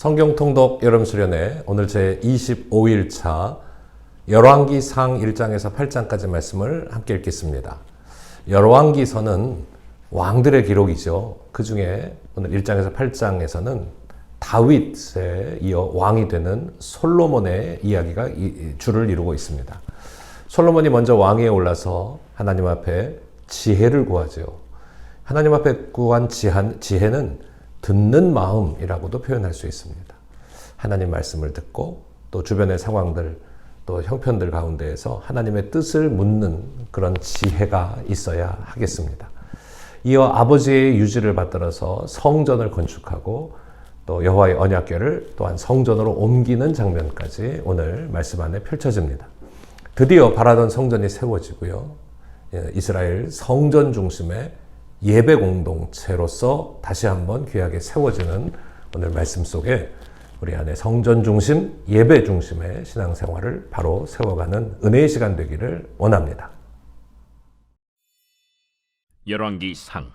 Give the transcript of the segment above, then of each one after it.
성경 통독 여름 수련회 오늘 제 25일차 열왕기상 1장에서 8장까지 말씀을 함께 읽겠습니다. 열왕기서는 왕들의 기록이죠. 그 중에 오늘 1장에서 8장에서는 다윗에 이어 왕이 되는 솔로몬의 이야기가 줄을 이루고 있습니다. 솔로몬이 먼저 왕위에 올라서 하나님 앞에 지혜를 구하죠. 하나님 앞에 구한 지혜는 듣는 마음이라고도 표현할 수 있습니다. 하나님 말씀을 듣고 또 주변의 상황들 또 형편들 가운데에서 하나님의 뜻을 묻는 그런 지혜가 있어야 하겠습니다. 이어 아버지의 유지를 받들어서 성전을 건축하고 또 여호와의 언약궤를 또한 성전으로 옮기는 장면까지 오늘 말씀 안에 펼쳐집니다. 드디어 바라던 성전이 세워지고요. 이스라엘 성전 중심의 예배 공동체로서 다시 한번 귀하게 세워지는 오늘 말씀 속에 우리 안에 성전 중심, 예배 중심의 신앙생활을 바로 세워가는 은혜의 시간 되기를 원합니다. 열왕기상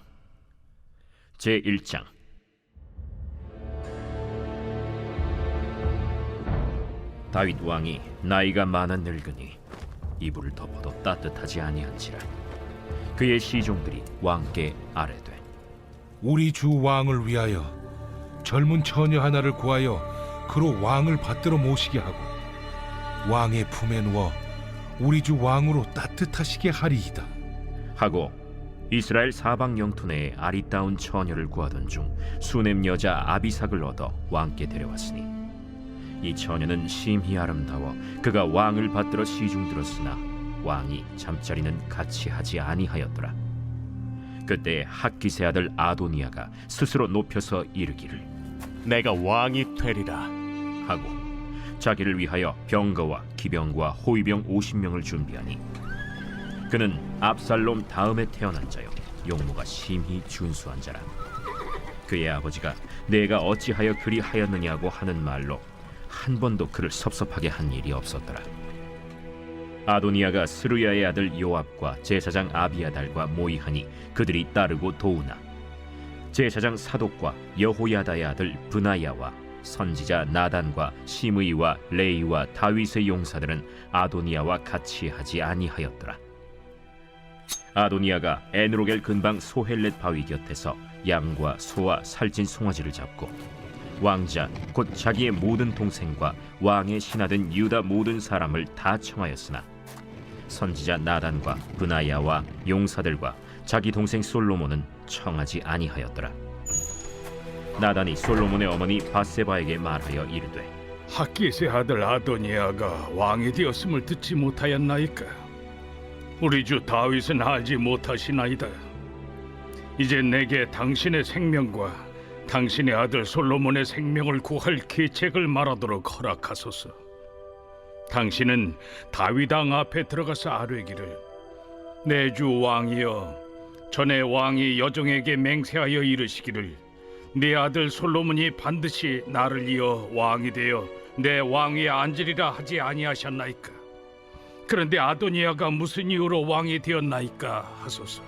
제1장. 다윗 왕이 나이가 많아 늙으니 이불을 덮어도 따뜻하지 아니한지라 그의 시종들이 왕께 아뢰되 우리 주 왕을 위하여 젊은 처녀 하나를 구하여 그로 왕을 받들어 모시게 하고 왕의 품에 누워 우리 주 왕으로 따뜻하시게 하리이다 하고 이스라엘 사방 영토 내에 아리따운 처녀를 구하던 중 수넴 여자 아비삭을 얻어 왕께 데려왔으니 이 처녀는 심히 아름다워 그가 왕을 받들어 시중들었으나 왕이 잠자리는 같이 하지 아니하였더라. 그때 학기세 아들 아도니아가 스스로 높여서 이르기를 내가 왕이 되리라 하고 자기를 위하여 병거와 기병과 호위병 50명을 준비하니 그는 압살롬 다음에 태어난 자요 용모가 심히 준수한 자라. 그의 아버지가 내가 어찌하여 그리 하였느냐고 하는 말로 한 번도 그를 섭섭하게 한 일이 없었더라. 아도니아가 스루야의 아들 요압과 제사장 아비아달과 모이하니 그들이 따르고 도우나 제사장 사독과 여호야다의 아들 브나야와 선지자 나단과 시므이와 레이와 다윗의 용사들은 아도니아와 같이 하지 아니하였더라. 아도니아가 에누로겔 근방 소헬렛 바위 곁에서 양과 소와 살찐 송아지를 잡고 왕자 곧 자기의 모든 동생과 왕의 신하된 유다 모든 사람을 다 청하였으나 선지자 나단과 브나야와 용사들과 자기 동생 솔로몬은 청하지 아니하였더라. 나단이 솔로몬의 어머니 바세바에게 말하여 이르되 학기세 아들 아도니아가 왕이 되었음을 듣지 못하였나이까? 우리 주 다윗은 알지 못하시나이다. 이제 내게 당신의 생명과 당신의 아들 솔로몬의 생명을 구할 계책을 말하도록 허락하소서. 당신은 다윗 왕 앞에 들어가서 아뢰기를 내 주 왕이여 전에 왕이 여종에게 맹세하여 이르시기를 네 아들 솔로몬이 반드시 나를 이어 왕이 되어 내 왕위에 앉으리라 하지 아니하셨나이까? 그런데 아도니아가 무슨 이유로 왕이 되었나이까 하소서.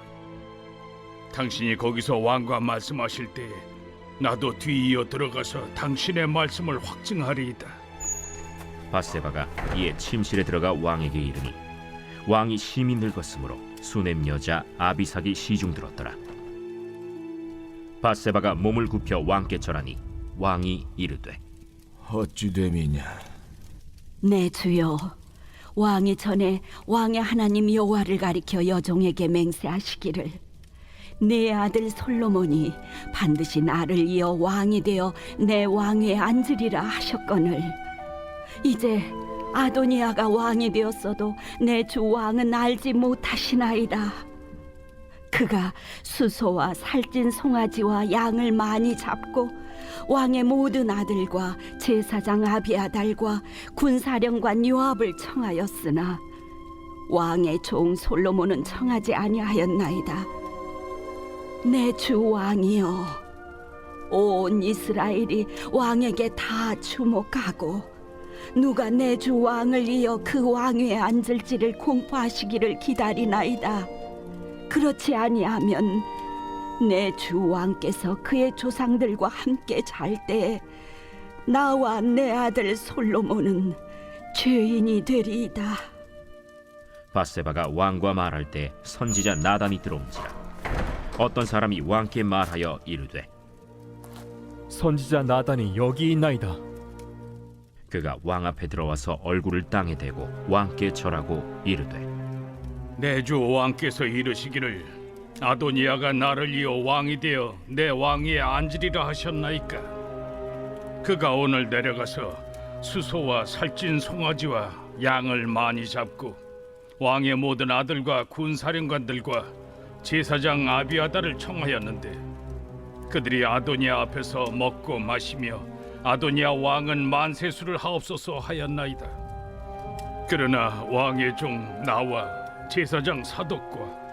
당신이 거기서 왕과 말씀하실 때에 나도 뒤이어 들어가서 당신의 말씀을 확증하리이다. 바세바가 이에 침실에 들어가 왕에게 이르니 왕이 심히 늙었으므로 수넴 여자 아비삭이 시중들었더라. 바세바가 몸을 굽혀 왕께 절하니 왕이 이르되 어찌 됨이냐? 내 주여, 왕이 전에 왕의 하나님 여호와를 가리켜 여종에게 맹세하시기를 내 아들 솔로몬이 반드시 나를 이어 왕이 되어 내 왕위에 앉으리라 하셨거늘 이제 아도니아가 왕이 되었어도 내 주 왕은 알지 못하시나이다. 그가 수소와 살찐 송아지와 양을 많이 잡고 왕의 모든 아들과 제사장 아비아달과 군사령관 요압을 청하였으나 왕의 종 솔로몬은 청하지 아니하였나이다. 내 주 왕이여, 온 이스라엘이 왕에게 다 주목하고 누가 내 주 왕을 이어 그 왕위에 앉을지를 공포하시기를 기다리나이다. 그렇지 아니하면 내 주 왕께서 그의 조상들과 함께 잘 때에 나와 내 아들 솔로몬은 죄인이 되리이다. 밧세바가 왕과 말할 때 선지자 나단이 들어온지라. 어떤 사람이 왕께 말하여 이르되 선지자 나단이 여기 있나이다. 그가 왕 앞에 들어와서 얼굴을 땅에 대고 왕께 절하고 이르되 내 주 왕께서 이르시기를 아도니아가 나를 이어 왕이 되어 내 왕위에 앉으리라 하셨나이까. 그가 오늘 내려가서 수소와 살찐 송아지와 양을 많이 잡고 왕의 모든 아들과 군사령관들과 제사장 아비아다를 청하였는데 그들이 아도니아 앞에서 먹고 마시며 아도니아 왕은 만세수를 하옵소서 하였나이다. 그러나 왕의 종 나와 제사장 사독과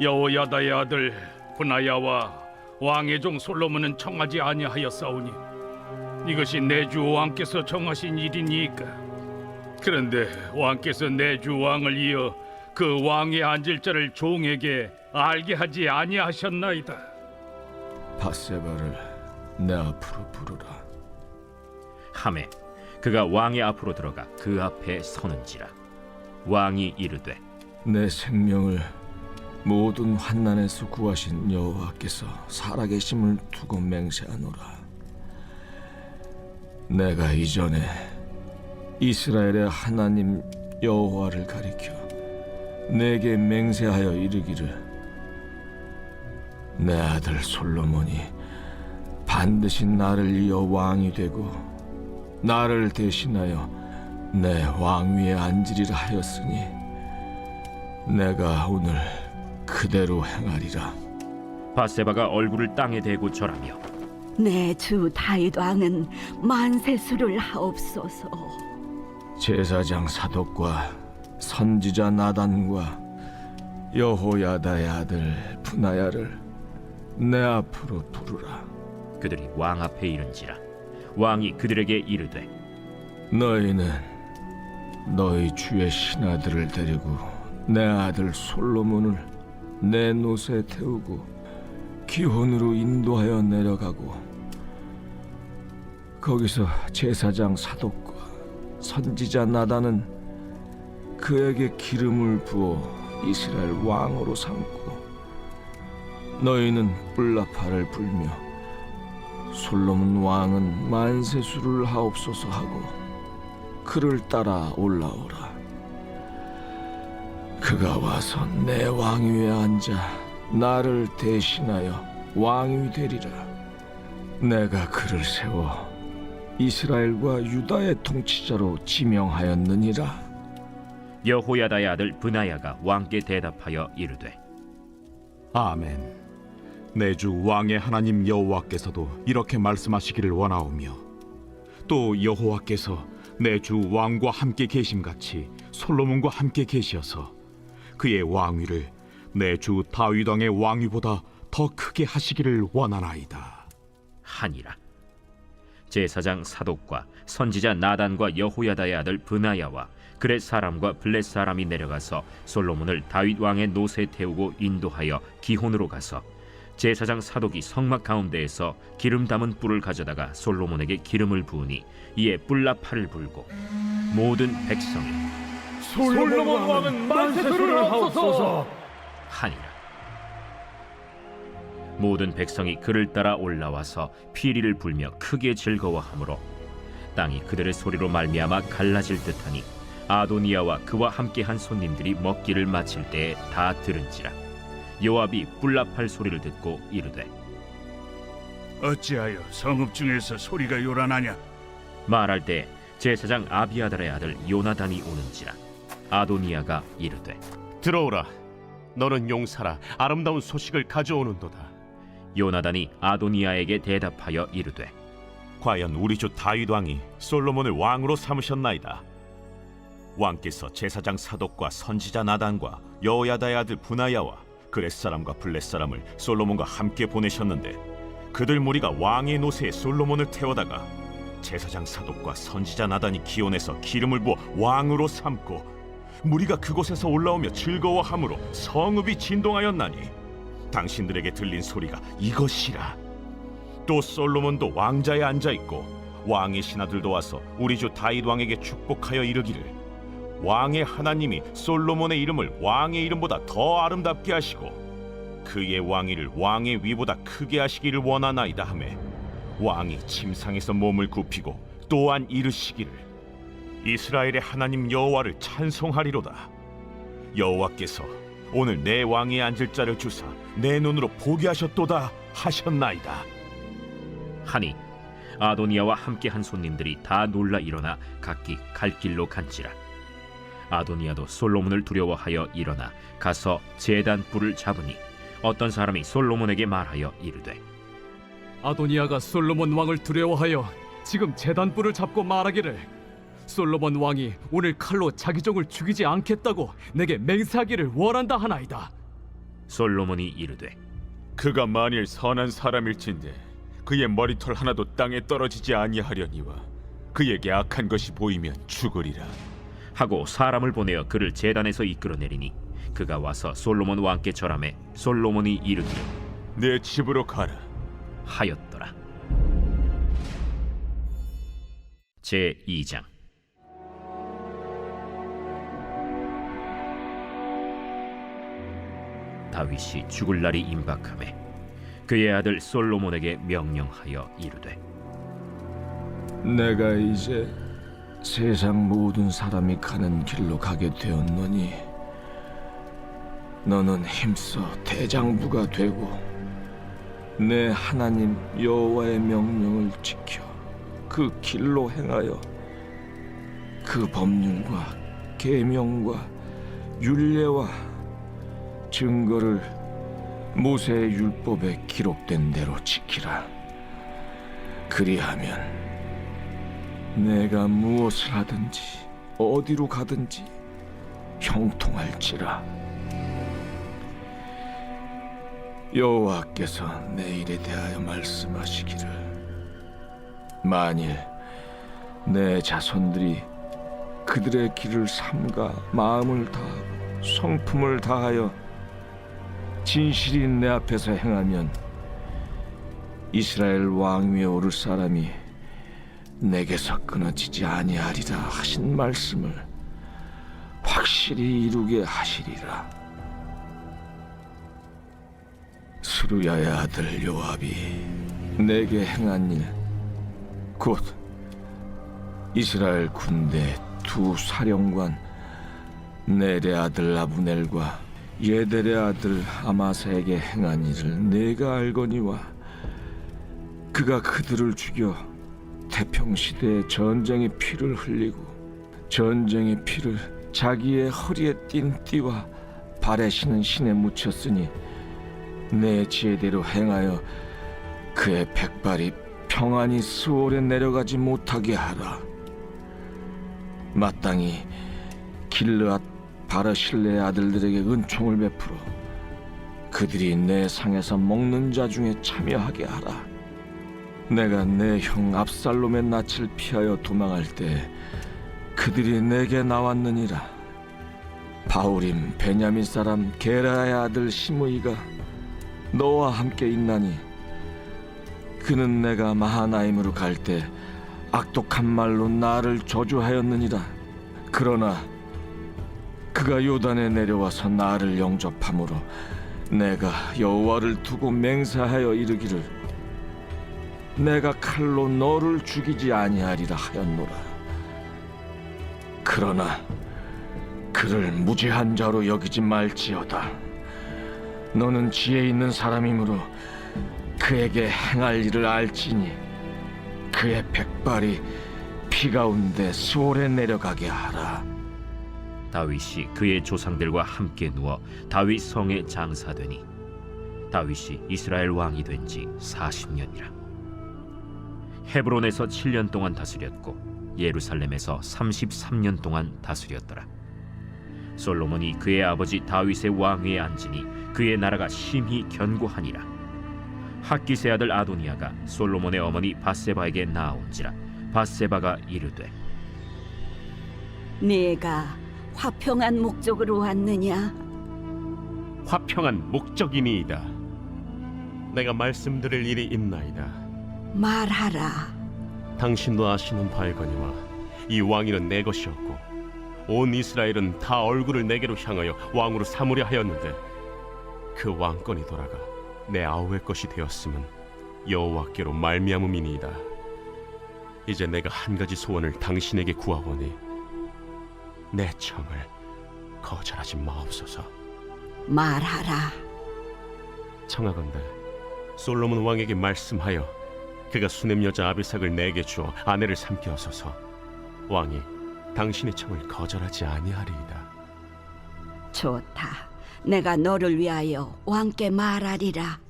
여호야다의 아들 브나야와 왕의 종 솔로몬은 청하지 아니하였사오니 이것이 내 주 왕께서 정하신 일이니까. 그런데 왕께서 내 주 왕을 이어 그 왕에 앉을 자를 종에게 알게 하지 아니하셨나이다. 밧세바를 내 앞으로 부르라. 하매 그가 왕의 앞으로 들어가 그 앞에 서는지라. 왕이 이르되 내 생명을 모든 환난에서 구하신 여호와께서 살아계심을 두고 맹세하노라. 내가 이전에 이스라엘의 하나님 여호와를 가리켜 내게 맹세하여 이르기를 내 아들 솔로몬이 반드시 나를 이어 왕이 되고 나를 대신하여 내 왕위에 앉으리라 하였으니 내가 오늘 그대로 행하리라. 밧세바가 얼굴을 땅에 대고 절하며 내 주 다윗 왕은 만세수를 하옵소서. 제사장 사독과 선지자 나단과 여호야다의 아들 브나야를 내 앞으로 부르라. 그들이 왕 앞에 이른지라. 왕이 그들에게 이르되 너희는 너희 주의 신하들을 데리고 내 아들 솔로몬을 내 노새 태우고 기혼으로 인도하여 내려가고 거기서 제사장 사독과 선지자 나단은 그에게 기름을 부어 이스라엘 왕으로 삼고 너희는 뿔나팔을 불며 솔로몬 왕은 만세수를 하옵소서 하고 그를 따라 올라오라. 그가 와서 내 왕위에 앉아 나를 대신하여 왕이 되리라. 내가 그를 세워 이스라엘과 유다의 통치자로 지명하였느니라. 여호야다의 아들 브나야가 왕께 대답하여 이르되 아멘. 내 주 왕의 하나님 여호와께서도 이렇게 말씀하시기를 원하오며 또 여호와께서 내 주 왕과 함께 계심같이 솔로몬과 함께 계시어서 그의 왕위를 내 주 다윗 왕의 왕위보다 더 크게 하시기를 원하나이다 하니라. 제사장 사독과 선지자 나단과 여호야다의 아들 브나야와 그렛 사람과 블렛 사람이 내려가서 솔로몬을 다윗 왕의 노새에 태우고 인도하여 기혼으로 가서 제사장 사독이 성막 가운데에서 기름 담은 뿔을 가져다가 솔로몬에게 기름을 부으니 이에 뿔나팔을 불고 모든 백성이 솔로몬 왕은 만세수를 하옵소서 하니라. 모든 백성이 그를 따라 올라와서 피리를 불며 크게 즐거워하므로 땅이 그들의 소리로 말미암아 갈라질 듯하니 아도니아와 그와 함께한 손님들이 먹기를 마칠 때에 다 들은지라. 요압이 뿔나팔 소리를 듣고 이르되 어찌하여 성읍 중에서 소리가 요란하냐? 말할 때 제사장 아비아달의 아들 요나단이 오는지라. 아도니아가 이르되 들어오라. 너는 용사라 아름다운 소식을 가져오는도다. 요나단이 아도니아에게 대답하여 이르되 과연 우리 주 다윗 왕이 솔로몬을 왕으로 삼으셨나이다. 왕께서 제사장 사독과 선지자 나단과 여호야다의 아들 브나야와 그렛 사람과 블렛 사람을 솔로몬과 함께 보내셨는데 그들 무리가 왕의 노새에 솔로몬을 태워다가 제사장 사독과 선지자 나단이 기온에서 기름을 부어 왕으로 삼고 무리가 그곳에서 올라오며 즐거워함으로 성읍이 진동하였나니 당신들에게 들린 소리가 이것이라. 또 솔로몬도 왕자에 앉아있고 왕의 신하들도 와서 우리 주 다윗 왕에게 축복하여 이르기를 왕의 하나님이 솔로몬의 이름을 왕의 이름보다 더 아름답게 하시고 그의 왕위를 왕의 위보다 크게 하시기를 원하나이다 하매 왕이 침상에서 몸을 굽히고 또한 이르시기를 이스라엘의 하나님 여호와를 찬송하리로다. 여호와께서 오늘 내 왕위에 앉을 자를 주사 내 눈으로 보게 하셨도다 하셨나이다. 하니 아도니아와 함께 한 손님들이 다 놀라 일어나 각기 갈 길로 간지라. 아도니아도 솔로몬을 두려워하여 일어나 가서 제단 뿔을 잡으니 어떤 사람이 솔로몬에게 말하여 이르되 아도니아가 솔로몬 왕을 두려워하여 지금 제단뿔을 잡고 말하기를 솔로몬 왕이 오늘 칼로 자기 종을 죽이지 않겠다고 내게 맹세하기를 원한다 하나이다. 솔로몬이 이르되 그가 만일 선한 사람일진데 그의 머리털 하나도 땅에 떨어지지 아니하려니와 그에게 악한 것이 보이면 죽으리라 하고 사람을 보내어 그를 제단에서 이끌어내리니 그가 와서 솔로몬 왕께 절하매 솔로몬이 이르기를 내 집으로 가라. 하였더라. 제 2장. 다윗이 죽을 날이 임박하매 그의 아들 솔로몬에게 명령하여 이르되 내가 이제 세상 모든 사람이 가는 길로 가게 되었노니 너는 힘써 대장부가 되고 내 하나님 여호와의 명령을 지켜 그 길로 행하여 그 법률과 계명과 율례와 증거를 모세의 율법에 기록된 대로 지키라. 그리하면 내가 무엇을 하든지 어디로 가든지 형통할지라. 여호와께서 내 일에 대하여 말씀하시기를 만일 내 자손들이 그들의 길을 삼가 마음을 다하고 성품을 다하여 진실이 내 앞에서 행하면 이스라엘 왕위에 오를 사람이 내게서 끊어지지 아니하리라 하신 말씀을 확실히 이루게 하시리라. 스루야의 아들 요압이 내게 행한 일 곧 이스라엘 군대 두 사령관 넬의 아들 아브넬과 예델의 아들 아마사에게 행한 일을 내가 알거니와 그가 그들을 죽여 태평시대에 전쟁의 피를 흘리고 전쟁의 피를 자기의 허리에 띤 띠와 발에 신은 신에 묻혔으니 내 지혜대로 행하여 그의 백발이 평안히 스올에 내려가지 못하게 하라. 마땅히 길르앗 바르실레의 아들들에게 은총을 베풀어 그들이 내 상에서 먹는 자 중에 참여하게 하라. 내가 내 형 압살롬의 낯을 피하여 도망할 때 그들이 내게 나왔느니라. 바울임 베냐민 사람 게라의 아들 시므이가 너와 함께 있나니 그는 내가 마하나임으로 갈 때 악독한 말로 나를 저주하였느니라. 그러나 그가 요단에 내려와서 나를 영접함으로 내가 여호와를 두고 맹세하여 이르기를 내가 칼로 너를 죽이지 아니하리라 하였노라. 그러나 그를 무죄한 자로 여기지 말지어다. 너는 지혜 있는 사람이므로 그에게 행할 일을 알지니 그의 백발이 피 가운데 수월에 내려가게 하라. 다윗이 그의 조상들과 함께 누워 다윗 성에 장사되니 다윗이 이스라엘 왕이 된 지 40년이라. 헤브론에서 7년 동안 다스렸고 예루살렘에서 33년 동안 다스렸더라. 솔로몬이 그의 아버지 다윗의 왕위에 앉으니 그의 나라가 심히 견고하니라. 핫기스의 아들 아도니아가 솔로몬의 어머니 밧세바에게 나아온지라. 밧세바가 이르되 네가 화평한 목적으로 왔느냐? 화평한 목적이니이다. 내가 말씀드릴 일이 있나이다. 말하라. 당신도 아시는 바이거니와 이 왕위는 내 것이었고 온 이스라엘은 다 얼굴을 내게로 향하여 왕으로 삼으려 하였는데 그 왕권이 돌아가 내 아우의 것이 되었음은 여호와께로 말미암음이니이다. 이제 내가 한 가지 소원을 당신에게 구하오니 내 청을 거절하지 마옵소서. 말하라. 청하건대 솔로몬 왕에게 말씀하여 그가 수냄 여자 아비삭을 내게 주어 아내를 삼게 하소서. 왕이 당신의 청을 거절하지 아니하리이다. 좋다. 내가 너를 위하여 왕께 말하리라.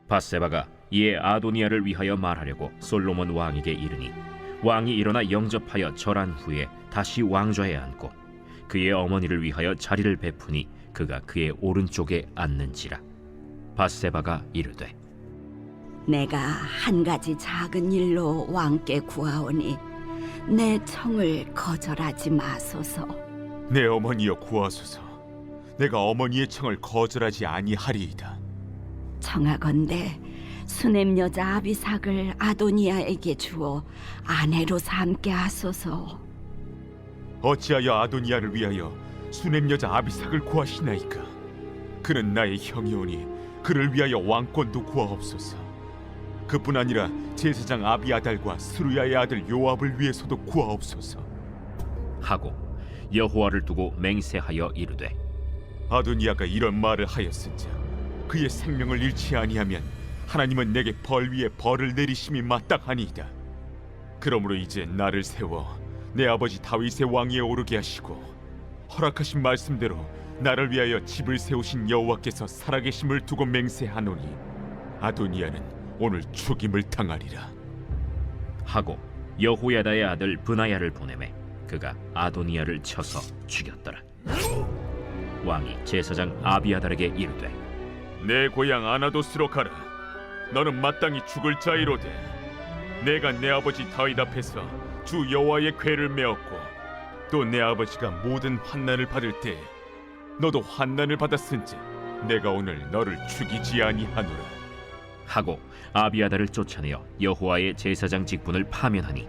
밧세바가 이에 아도니아를 위하여 말하려고 솔로몬 왕에게 이르니 왕이 일어나 영접하여 절한 후에 다시 왕좌에 앉고 그의 어머니를 위하여 자리를 베푸니 그가 그의 오른쪽에 앉는지라. 밧세바가 이르되 내가 한 가지 작은 일로 왕께 구하오니 내 청을 거절하지 마소서. 내 어머니여 구하소서. 내가 어머니의 청을 거절하지 아니하리이다. 청하건대 수냄 여자 아비삭을 아도니아에게 주어 아내로 삼게 하소서. 어찌하여 아도니아를 위하여 수냄 여자 아비삭을 구하시나이까? 그는 나의 형이오니 그를 위하여 왕권도 구하옵소서. 그뿐 아니라 제사장 아비아달과 스루야의 아들 요압을 위해서도 구하옵소서. 하고 여호와를 두고 맹세하여 이르되 아도니아가 이런 말을 하였은즉 그의 생명을 잃지 아니하면 하나님은 내게 벌 위에 벌을 내리심이 마땅하니이다. 그러므로 이제 나를 세워 내 아버지 다윗의 왕위에 오르게 하시고 허락하신 말씀대로 나를 위하여 집을 세우신 여호와께서 살아계심을 두고 맹세하노니 아도니아는 오늘 죽임을 당하리라. 하고 여호야다의 아들 브나야를 보내매 그가 아도니아를 쳐서 죽였더라. 왕이 제사장 아비아달에게 이르되 내 고향 아나도스로 가라. 너는 마땅히 죽을 자이로되 내가 내 아버지 다윗 앞에서 주 여호와의 궤를 메었고 또 내 아버지가 모든 환난을 받을 때 너도 환난을 받았은즉 내가 오늘 너를 죽이지 아니하노라. 하고 아비아달을 쫓아내어 여호와의 제사장 직분을 파면하니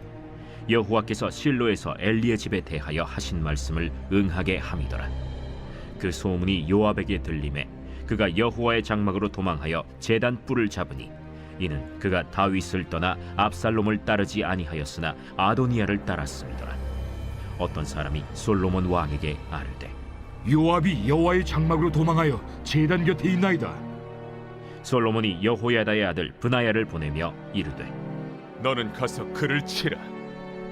여호와께서 실로에서 엘리의 집에 대하여 하신 말씀을 응하게 함이더라. 그 소문이 요압에게 들림에 그가 여호와의 장막으로 도망하여 제단 뿔을 잡으니 이는 그가 다윗을 떠나 압살롬을 따르지 아니하였으나 아도니아를 따랐음이더라. 어떤 사람이 솔로몬 왕에게 아뢰되 요압이 여호와의 장막으로 도망하여 제단 곁에 있나이다. 솔로몬이 여호야다의 아들 브나야를 보내며 이르되 너는 가서 그를 치라.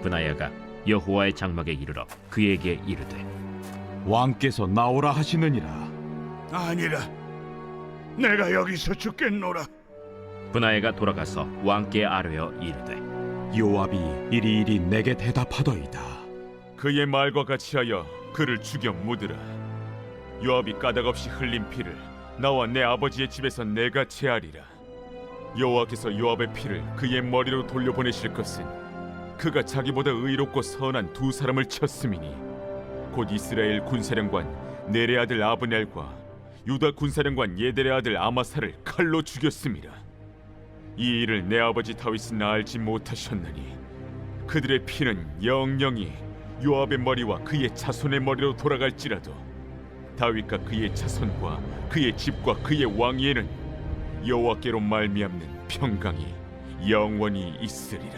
브나야가 여호와의 장막에 이르러 그에게 이르되 왕께서 나오라 하시느니라. 아니라 내가 여기서 죽겠노라. 브나야가 돌아가서 왕께 아뢰어 이르되 요압이 이리이리 내게 대답하더이다. 그의 말과 같이 하여 그를 죽여 묻으라. 요압이 까닭없이 흘린 피를 나와 내 아버지의 집에서 내가 제하리라. 여호와께서 요압의 피를 그의 머리로 돌려보내실 것은 그가 자기보다 의롭고 선한 두 사람을 쳤음이니 곧 이스라엘 군사령관 넬의 아들 아브넬과 유다 군사령관 예델의 아들 아마사를 칼로 죽였음이라. 이 일을 내 아버지 다윗은 알지 못하셨나니 그들의 피는 영영이 요압의 머리와 그의 자손의 머리로 돌아갈지라도 다윗과 그의 자손과 그의 집과 그의 왕위에는 여호와께로 말미암는 평강이 영원히 있으리라.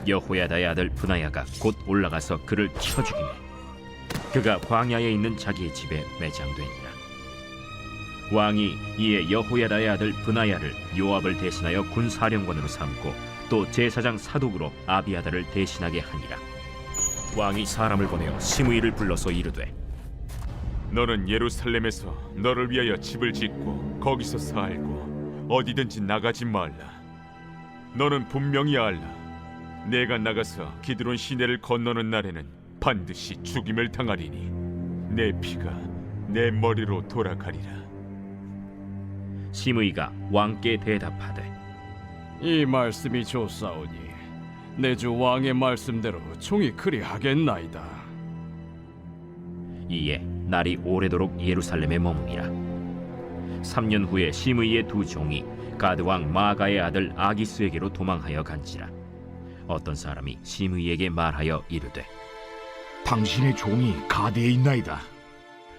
여호야다의 아들 브나야가 곧 올라가서 그를 쳐 죽이매 그가 광야에 있는 자기의 집에 매장되니라. 왕이 이에 여호야다의 아들 브나야를 요압을 대신하여 군사령관으로 삼고 또 제사장 사독으로 아비아달을 대신하게 하니라. 왕이 사람을 보내어 시므이를 불러서 이르되 너는 예루살렘에서 너를 위하여 집을 짓고 거기서 살고 어디든지 나가지 말라. 너는 분명히 알라. 내가 나가서 기드론 시내를 건너는 날에는 반드시 죽임을 당하리니 내 피가 내 머리로 돌아가리라. 시므이가 왕께 대답하되 이 말씀이 좋사오니 내 주 왕의 말씀대로 종이 그리하겠나이다. 이에 날이 오래도록 예루살렘에 머무니라. 3년 후에 시므이의 두 종이 가드 왕 마가의 아들 아기스에게로 도망하여 간지라. 어떤 사람이 시므이에게 말하여 이르되 당신의 종이 가대에 있나이다.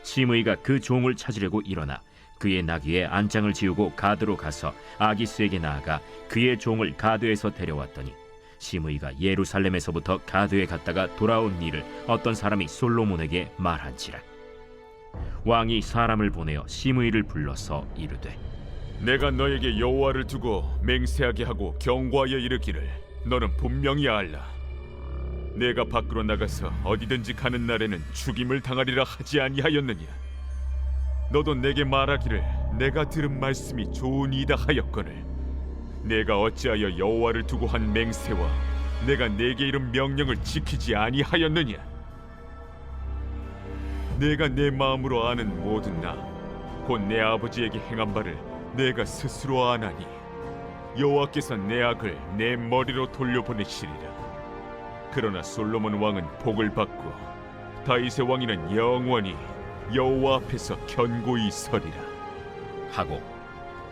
시므이가 그 종을 찾으려고 일어나 그의 나귀에 안장을 지우고 가드로 가서 아기스에게 나아가 그의 종을 가드에서 데려왔더니 시므이가 예루살렘에서부터 가드에 갔다가 돌아온 일을 어떤 사람이 솔로몬에게 말한지라. 왕이 사람을 보내어 시므이를 불러서 이르되 내가 너에게 여호와를 두고 맹세하게 하고 경고하여 이르기를 너는 분명히 알라. 내가 밖으로 나가서 어디든지 가는 날에는 죽임을 당하리라 하지 아니하였느냐. 너도 내게 말하기를 내가 들은 말씀이 좋으니이다 하였거늘 내가 어찌하여 여호와를 두고 한 맹세와 내가 내게 이른 명령을 지키지 아니하였느냐. 내가 내 마음으로 아는 모든 나 곧 내 아버지에게 행한 바를 내가 스스로 아나니 여호와께서 내 악을 내 머리로 돌려보내시리라. 그러나 솔로몬 왕은 복을 받고 다윗의 왕위는 영원히 여호와 앞에서 견고히 서리라 하고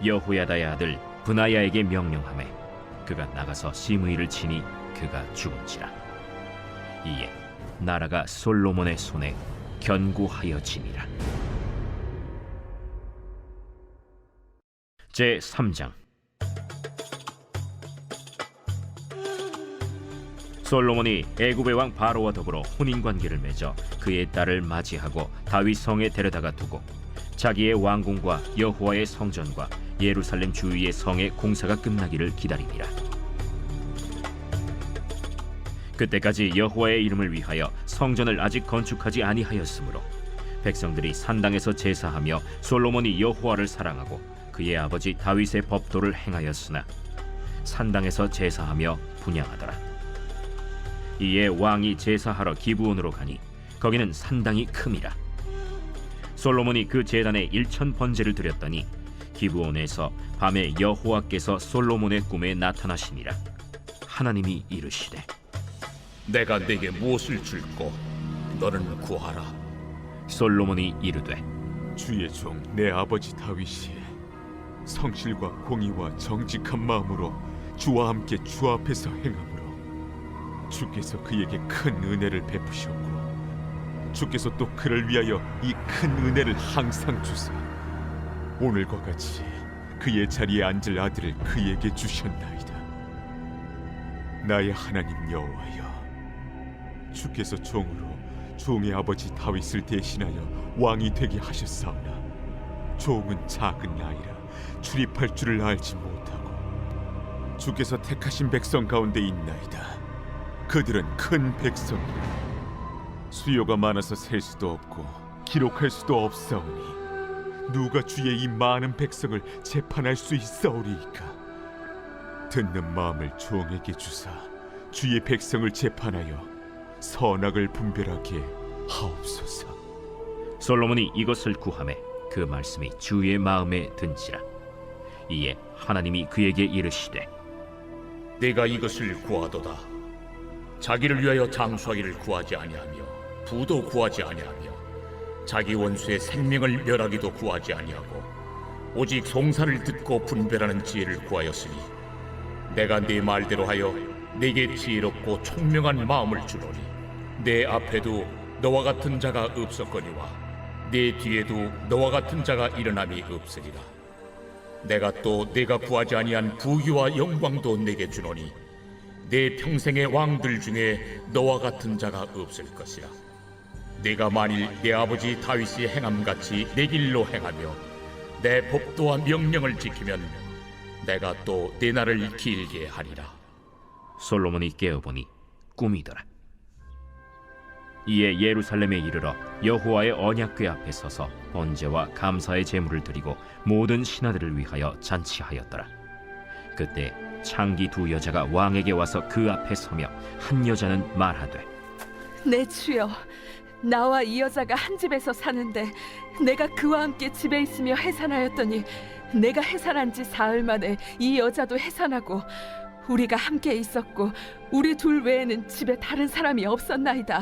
여호야다의 아들 브나야에게 명령하매 그가 나가서 시므이를 치니 그가 죽은지라. 이에 나라가 솔로몬의 손에 견고하여지니라. 제 3장. 솔로몬이 애굽의 왕 바로와 더불어 혼인관계를 맺어 그의 딸을 맞이하고 다윗 성에 데려다가 두고 자기의 왕궁과 여호와의 성전과 예루살렘 주위의 성의 공사가 끝나기를 기다리니라. 그때까지 여호와의 이름을 위하여 성전을 아직 건축하지 아니하였으므로 백성들이 산당에서 제사하며 솔로몬이 여호와를 사랑하고 그의 아버지 다윗의 법도를 행하였으나 산당에서 제사하며 분향하더라. 이에 왕이 제사하러 기브온으로 가니 거기는 산당이 큼이라. 솔로몬이 그 제단에 1000번제를 드렸더니 기브온에서 밤에 여호와께서 솔로몬의 꿈에 나타나시니라. 하나님이 이르시되 내가 네게 무엇을 줄꼬 너는 구하라. 솔로몬이 이르되 주의 종 내 아버지 다윗이 성실과 공의와 정직한 마음으로 주와 함께 주 앞에서 행함으로 주께서 그에게 큰 은혜를 베푸셨고 주께서 또 그를 위하여 이 큰 은혜를 항상 주사 오늘과 같이 그의 자리에 앉을 아들을 그에게 주셨나이다. 나의 하나님 여호와여, 주께서 종으로 종의 아버지 다윗을 대신하여 왕이 되게 하셨사오나 종은 작은 아이라 출입할 줄을 알지 못하고 주께서 택하신 백성 가운데 있나이다. 그들은 큰 백성이라 수요가 많아서 셀 수도 없고 기록할 수도 없사오니 누가 주의 이 많은 백성을 재판할 수 있사오리이까. 듣는 마음을 종에게 주사 주의 백성을 재판하여 선악을 분별하게 하옵소서. 솔로몬이 이것을 구하매 그 말씀이 주의 마음에 든지라. 이에 하나님이 그에게 이르시되 네가 이것을 구하도다. 자기를 위하여 장수하기를 구하지 아니하며 부도 구하지 아니하며 자기 원수의 생명을 멸하기도 구하지 아니하고 오직 송사를 듣고 분별하는 지혜를 구하였으니 내가 네 말대로 하여 네게 지혜롭고 총명한 마음을 주노니 내 앞에도 너와 같은 자가 없었거니와 내 뒤에도 너와 같은 자가 일어남이 없으리라. 내가 또 네가 구하지 아니한 부귀와 영광도 내게 주노니 내 평생의 왕들 중에 너와 같은 자가 없을 것이라. 네가 만일 내 아버지 다윗이 행함같이 내 길로 행하며 내 법도와 명령을 지키면 내가 또 내 날을 길게 하리라. 솔로몬이 깨어보니 꿈이더라. 이에 예루살렘에 이르러 여호와의 언약궤 앞에 서서 번제와 감사의 제물을 드리고 모든 신하들을 위하여 잔치하였더라. 그때 창기 2 여자가 왕에게 와서 그 앞에 서며 한 여자는 말하되 내 주여, 나와 이 여자가 한 집에서 사는데 내가 그와 함께 집에 있으며 해산하였더니 내가 해산한 지 사흘 만에 이 여자도 해산하고 우리가 함께 있었고 우리 둘 외에는 집에 다른 사람이 없었나이다.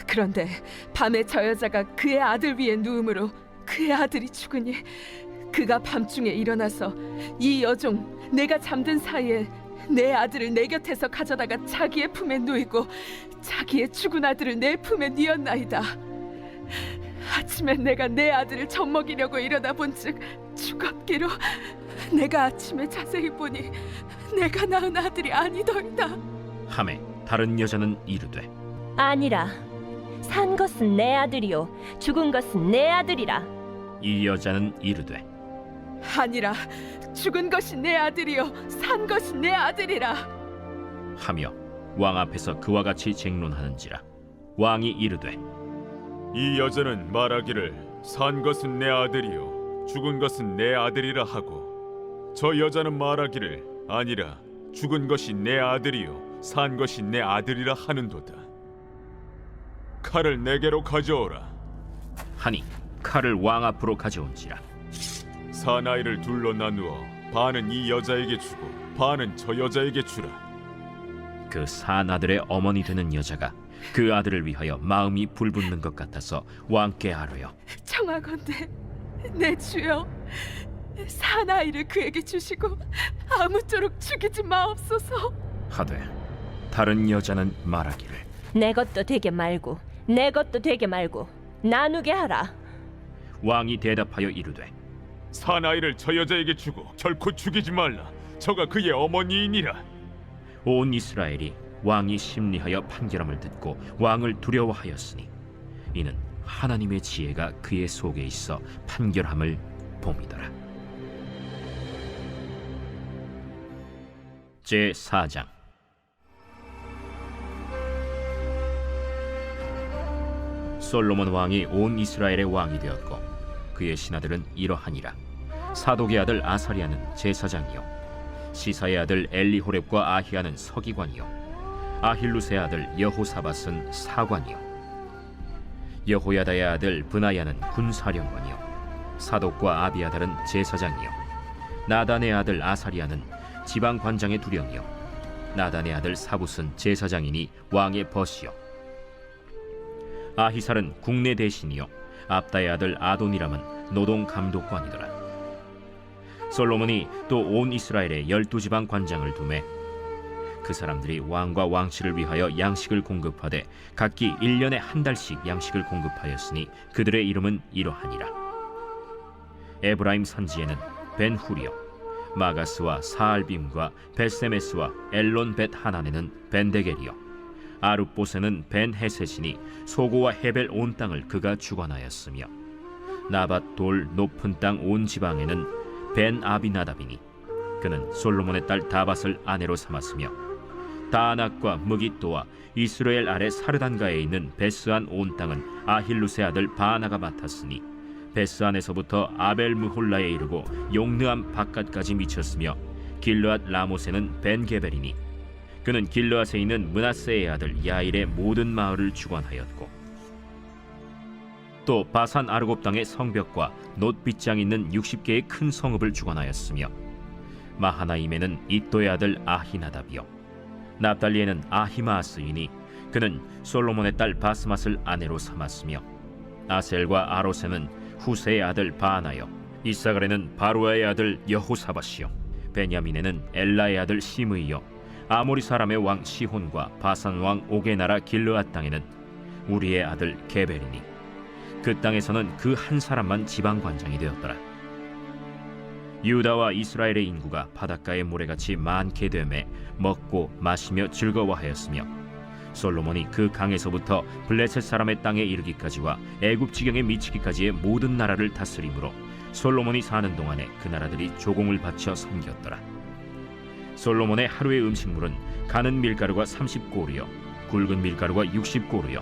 그런데 밤에 저 여자가 그의 아들 위에 누움으로 그의 아들이 죽으니 그가 밤중에 일어나서 이 여종 내가 잠든 사이에 내 아들을 내 곁에서 가져다가 자기의 품에 누이고 자기의 죽은 아들을 내 품에 뉘었나이다. 아침에 내가 내 아들을 젖먹이려고 일어나 본즉 죽었기로 내가 아침에 자세히 보니 내가 낳은 아들이 아니더이다. 하매 다른 여자는 이르되 아니라 산 것은 내 아들이요 죽은 것은 내 아들이라. 이 여자는 이르되 아니라 죽은 것이 내 아들이요 산 것이 내 아들이라 하며 왕 앞에서 그와 같이 쟁론하는지라. 왕이 이르되 이 여자는 말하기를 산 것은 내 아들이요 죽은 것은 내 아들이라 하고 저 여자는 말하기를 아니라 죽은 것이 내 아들이요 산 것이 내 아들이라 하는도다. 칼을 내게로 가져오라 하니 칼을 왕 앞으로 가져온지라. 사나이를 둘로 나누어 반은 이 여자에게 주고 반은 저 여자에게 주라. 그 산 아들의 어머니 되는 여자가 그 아들을 위하여 마음이 불붙는 것 같아서 왕께 아뢰어 청하건대 내 주여 사나이를 그에게 주시고 아무쪼록 죽이지 마옵소서. 하되 다른 여자는 말하기를 내 것도 되게 말고 내 것도 되게 말고 나누게 하라. 왕이 대답하여 이르되 사나이를 저 여자에게 주고 결코 죽이지 말라. 저가 그의 어머니이니라. 온 이스라엘이 왕이 심리하여 판결함을 듣고 왕을 두려워하였으니 이는 하나님의 지혜가 그의 속에 있어 판결함을 봄이더라. 제4장. 솔로몬 왕이 온 이스라엘의 왕이 되었고 그의 신하들은 이러하니라. 사독의 아들 아사리아는 제사장이요 시사의 아들 엘리호렙과 아히야는 서기관이요 아힐루스의 아들 여호사밧은 사관이요 여호야다의 아들 브나야는 군사령관이요 사독과 아비아달은 제사장이요 나단의 아들 아사리아는 지방관장의 두령이요 나단의 아들 사붓은 제사장이니 왕의 벗이요 아히살은 국내 대신이요 압다의 아들 아도니람은 노동감독관이더라. 솔로몬이 또 온 이스라엘에 12지방 관장을 두매 그 사람들이 왕과 왕실을 위하여 양식을 공급하되 각기 1년에 한 달씩 양식을 공급하였으니 그들의 이름은 이러하니라. 에브라임 산지에는 벤후리요 마가스와 사알빔과 벳세메스와 엘론 벳 하난에는 벤데겔이요 아룹보세는 벤헤셋이니 소고와 헤벨 온 땅을 그가 주관하였으며 나밧 돌 높은 땅 온 지방에는 벤 아비나답이니 그는 솔로몬의 딸 다밧을 아내로 삼았으며 다낙과 무깃도와 이스라엘 아래 사르단가에 있는 베스안 온 땅은 아힐루스의 아들 바나가 맡았으니 베스안에서부터 아벨 무홀라에 이르고 용느암 바깥까지 미쳤으며 길르앗 라모세는 벤게벨이니 그는 길르앗에 있는 므낫세의 아들 야일의 모든 마을을 주관하였고 또 바산 아르곱 땅의 성벽과 놋빗장 있는 60개의 큰 성읍을 주관하였으며 마하나임에는 이또의 아들 아히나답이요 납달리에는 아히마아스이니 그는 솔로몬의 딸 바스맛을 아내로 삼았으며 아셀과 아로세는 후세의 아들 바하나요 이사갈에는 바루아의 아들 여호사밧이요 베냐민에는 엘라의 아들 시므이요 아모리 사람의 왕 시혼과 바산 왕 옥의 나라 길르앗 땅에는 우리의 아들 게벨이니 그 땅에서는 그 한 사람만 지방관장이 되었더라. 유다와 이스라엘의 인구가 바닷가의 모래같이 많게 되매 먹고 마시며 즐거워하였으며 솔로몬이 그 강에서부터 블레셋 사람의 땅에 이르기까지와 애굽 지경에 미치기까지의 모든 나라를 다스림으로 솔로몬이 사는 동안에 그 나라들이 조공을 바쳐 섬겼더라. 솔로몬의 하루의 음식물은 가는 밀가루가 30고루요 굵은 밀가루가 60고루요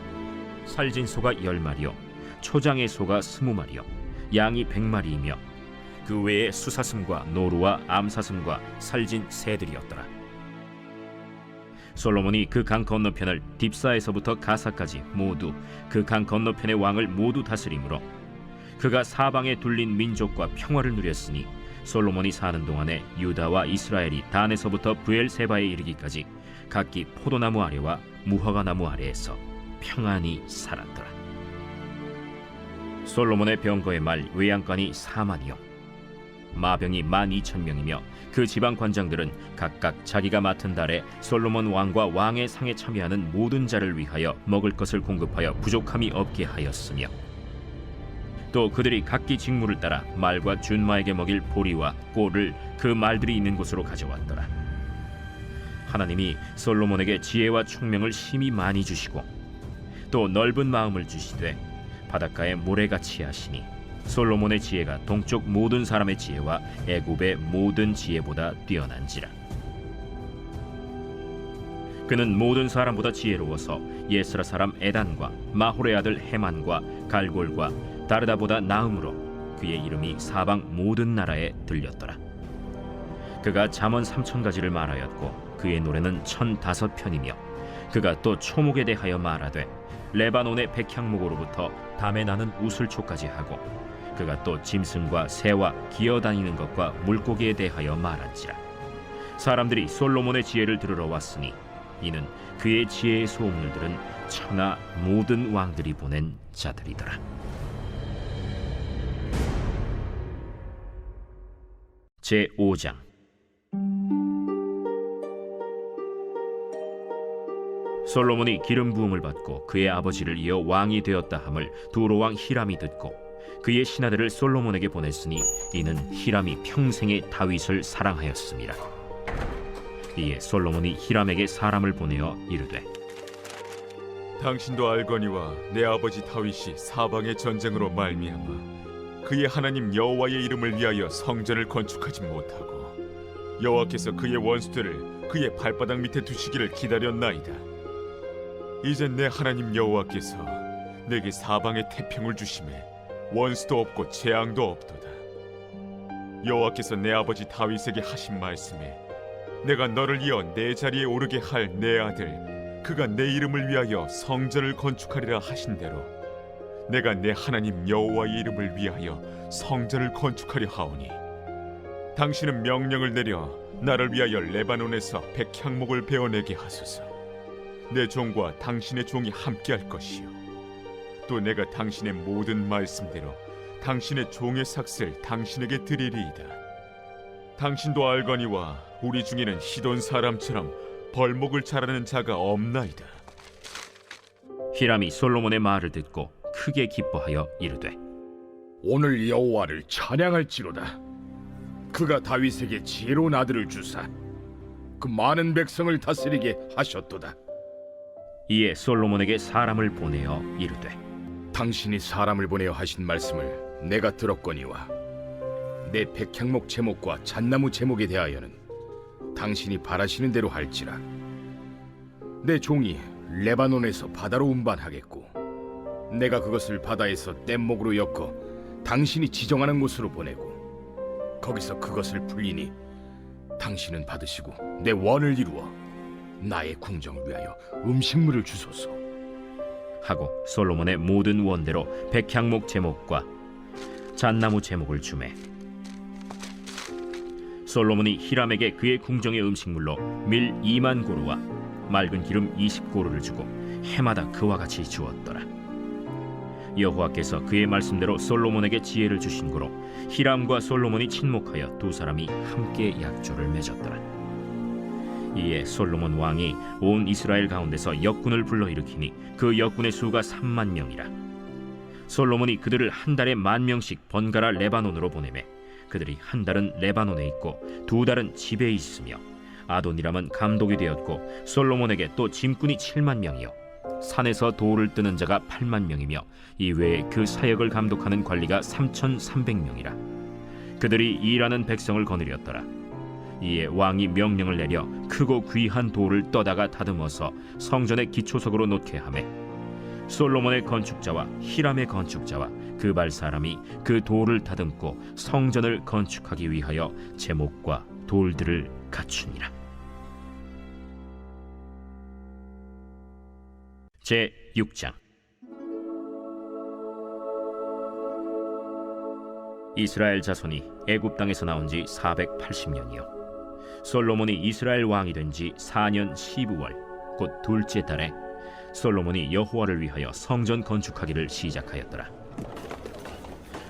살진 소가 10마리요 초장의 소가 20마리요 양이 100마리이며 그 외에 수사슴과 노루와 암사슴과 살진 새들이었더라. 솔로몬이 그 강 건너편을 딥사에서부터 가사까지 모두 그 강 건너편의 왕을 모두 다스림으로 그가 사방에 둘린 민족과 평화를 누렸으니 솔로몬이 사는 동안에 유다와 이스라엘이 단에서부터 브엘세바에 이르기까지 각기 포도나무 아래와 무화과나무 아래에서 평안히 살았더라. 솔로몬의 병거의 말 외양간이 4만이요 마병이 12,000명이며 그 지방 관장들은 각각 자기가 맡은 달에 솔로몬 왕과 왕의 상에 참여하는 모든 자를 위하여 먹을 것을 공급하여 부족함이 없게 하였으며 또 그들이 각기 직무를 따라 말과 준마에게 먹일 보리와 꼴을 그 말들이 있는 곳으로 가져왔더라. 하나님이 솔로몬에게 지혜와 총명을 심히 많이 주시고 또 넓은 마음을 주시되 바닷가에 모래같이 하시니 솔로몬의 지혜가 동쪽 모든 사람의 지혜와 애굽의 모든 지혜보다 뛰어난지라. 그는 모든 사람보다 지혜로워서 예스라 사람 에단과 마홀의 아들 헤만과 갈골과 다르다보다 나음으로 그의 이름이 사방 모든 나라에 들렸더라. 그가 잠언 3,000가지를 말하였고 그의 노래는 1,005편이며 그가 또 초목에 대하여 말하되 레바논의 백향목으로부터 담에 나는 우슬초까지 하고 그가 또 짐승과 새와 기어다니는 것과 물고기에 대하여 말한지라. 사람들이 솔로몬의 지혜를 들으러 왔으니 이는 그의 지혜의 소문을 들은 천하 모든 왕들이 보낸 자들이더라. 제5장. 솔로몬이 기름 부음을 받고 그의 아버지를 이어 왕이 되었다 함을 두로왕 히람이 듣고 그의 신하들을 솔로몬에게 보냈으니 이는 히람이 평생에 다윗을 사랑하였습니다. 이에 솔로몬이 히람에게 사람을 보내어 이르되 당신도 알거니와 내 아버지 다윗이 사방의 전쟁으로 말미암아 그의 하나님 여호와의 이름을 위하여 성전을 건축하지 못하고 여호와께서 그의 원수들을 그의 발바닥 밑에 두시기를 기다렸나이다. 이제 내 하나님 여호와께서 내게 사방의 태평을 주심에 원수도 없고 재앙도 없도다. 여호와께서 내 아버지 다윗에게 하신 말씀에 내가 너를 이어 내 자리에 오르게 할 내 아들 그가 내 이름을 위하여 성전을 건축하리라 하신 대로 내가 내 하나님 여호와의 이름을 위하여 성전을 건축하려 하오니 당신은 명령을 내려 나를 위하여 레바논에서 백향목을 베어내게 하소서. 내 종과 당신의 종이 함께할 것이요 또 내가 당신의 모든 말씀대로 당신의 종의 삭슬 당신에게 드리리이다. 당신도 알거니와 우리 중에는 시돈 사람처럼 벌목을 잘하는 자가 없나이다. 히람이 솔로몬의 말을 듣고 크게 기뻐하여 이르되 오늘 여호와를 찬양할지로다. 그가 다윗에게 지혜로운 아들을 주사 그 많은 백성을 다스리게 하셨도다. 이에 솔로몬에게 사람을 보내어 이르되 당신이 사람을 보내어 하신 말씀을 내가 들었거니와 내 백향목 제목과 잣나무 제목에 대하여는 당신이 바라시는 대로 할지라. 내 종이 레바논에서 바다로 운반하겠고 내가 그것을 바다에서 뗏목으로 엮어 당신이 지정하는 곳으로 보내고 거기서 그것을 불리니 당신은 받으시고 내 원을 이루어 나의 궁정을 위하여 음식물을 주소서 하고 솔로몬의 모든 원대로 백향목 제목과 잣나무 제목을 주매 솔로몬이 히람에게 그의 궁정의 음식물로 밀 2만 고루와 맑은 기름 20고루를 주고 해마다 그와 같이 주었더라. 여호와께서 그의 말씀대로 솔로몬에게 지혜를 주신 고로 히람과 솔로몬이 친목하여 두 사람이 함께 약조를 맺었더라. 이에 솔로몬 왕이 온 이스라엘 가운데서 역군을 불러일으키니 그 역군의 수가 3만 명이라. 솔로몬이 그들을 한 달에 10,000명씩 번갈아 레바논으로 보내매 그들이 한 달은 레바논에 있고 두 달은 집에 있으며 아도니람은 감독이 되었고 솔로몬에게 또 짐꾼이 7만 명이요 산에서 돌을 뜨는 자가 8만 명이며 이외에 그 사역을 감독하는 관리가 3,300명이라. 그들이 일하는 백성을 거느렸더라. 이에 왕이 명령을 내려 크고 귀한 돌을 떠다가 다듬어서 성전의 기초석으로 놓게 하매 솔로몬의 건축자와 히람의 건축자와 그 발 사람이 그 돌을 다듬고 성전을 건축하기 위하여 제목과 돌들을 갖추니라. 제6장. 이스라엘 자손이 애굽 땅에서 나온 지 480년이요 솔로몬이 이스라엘 왕이 된 지 4년 12월 곧 둘째 달에 솔로몬이 여호와를 위하여 성전 건축하기를 시작하였더라.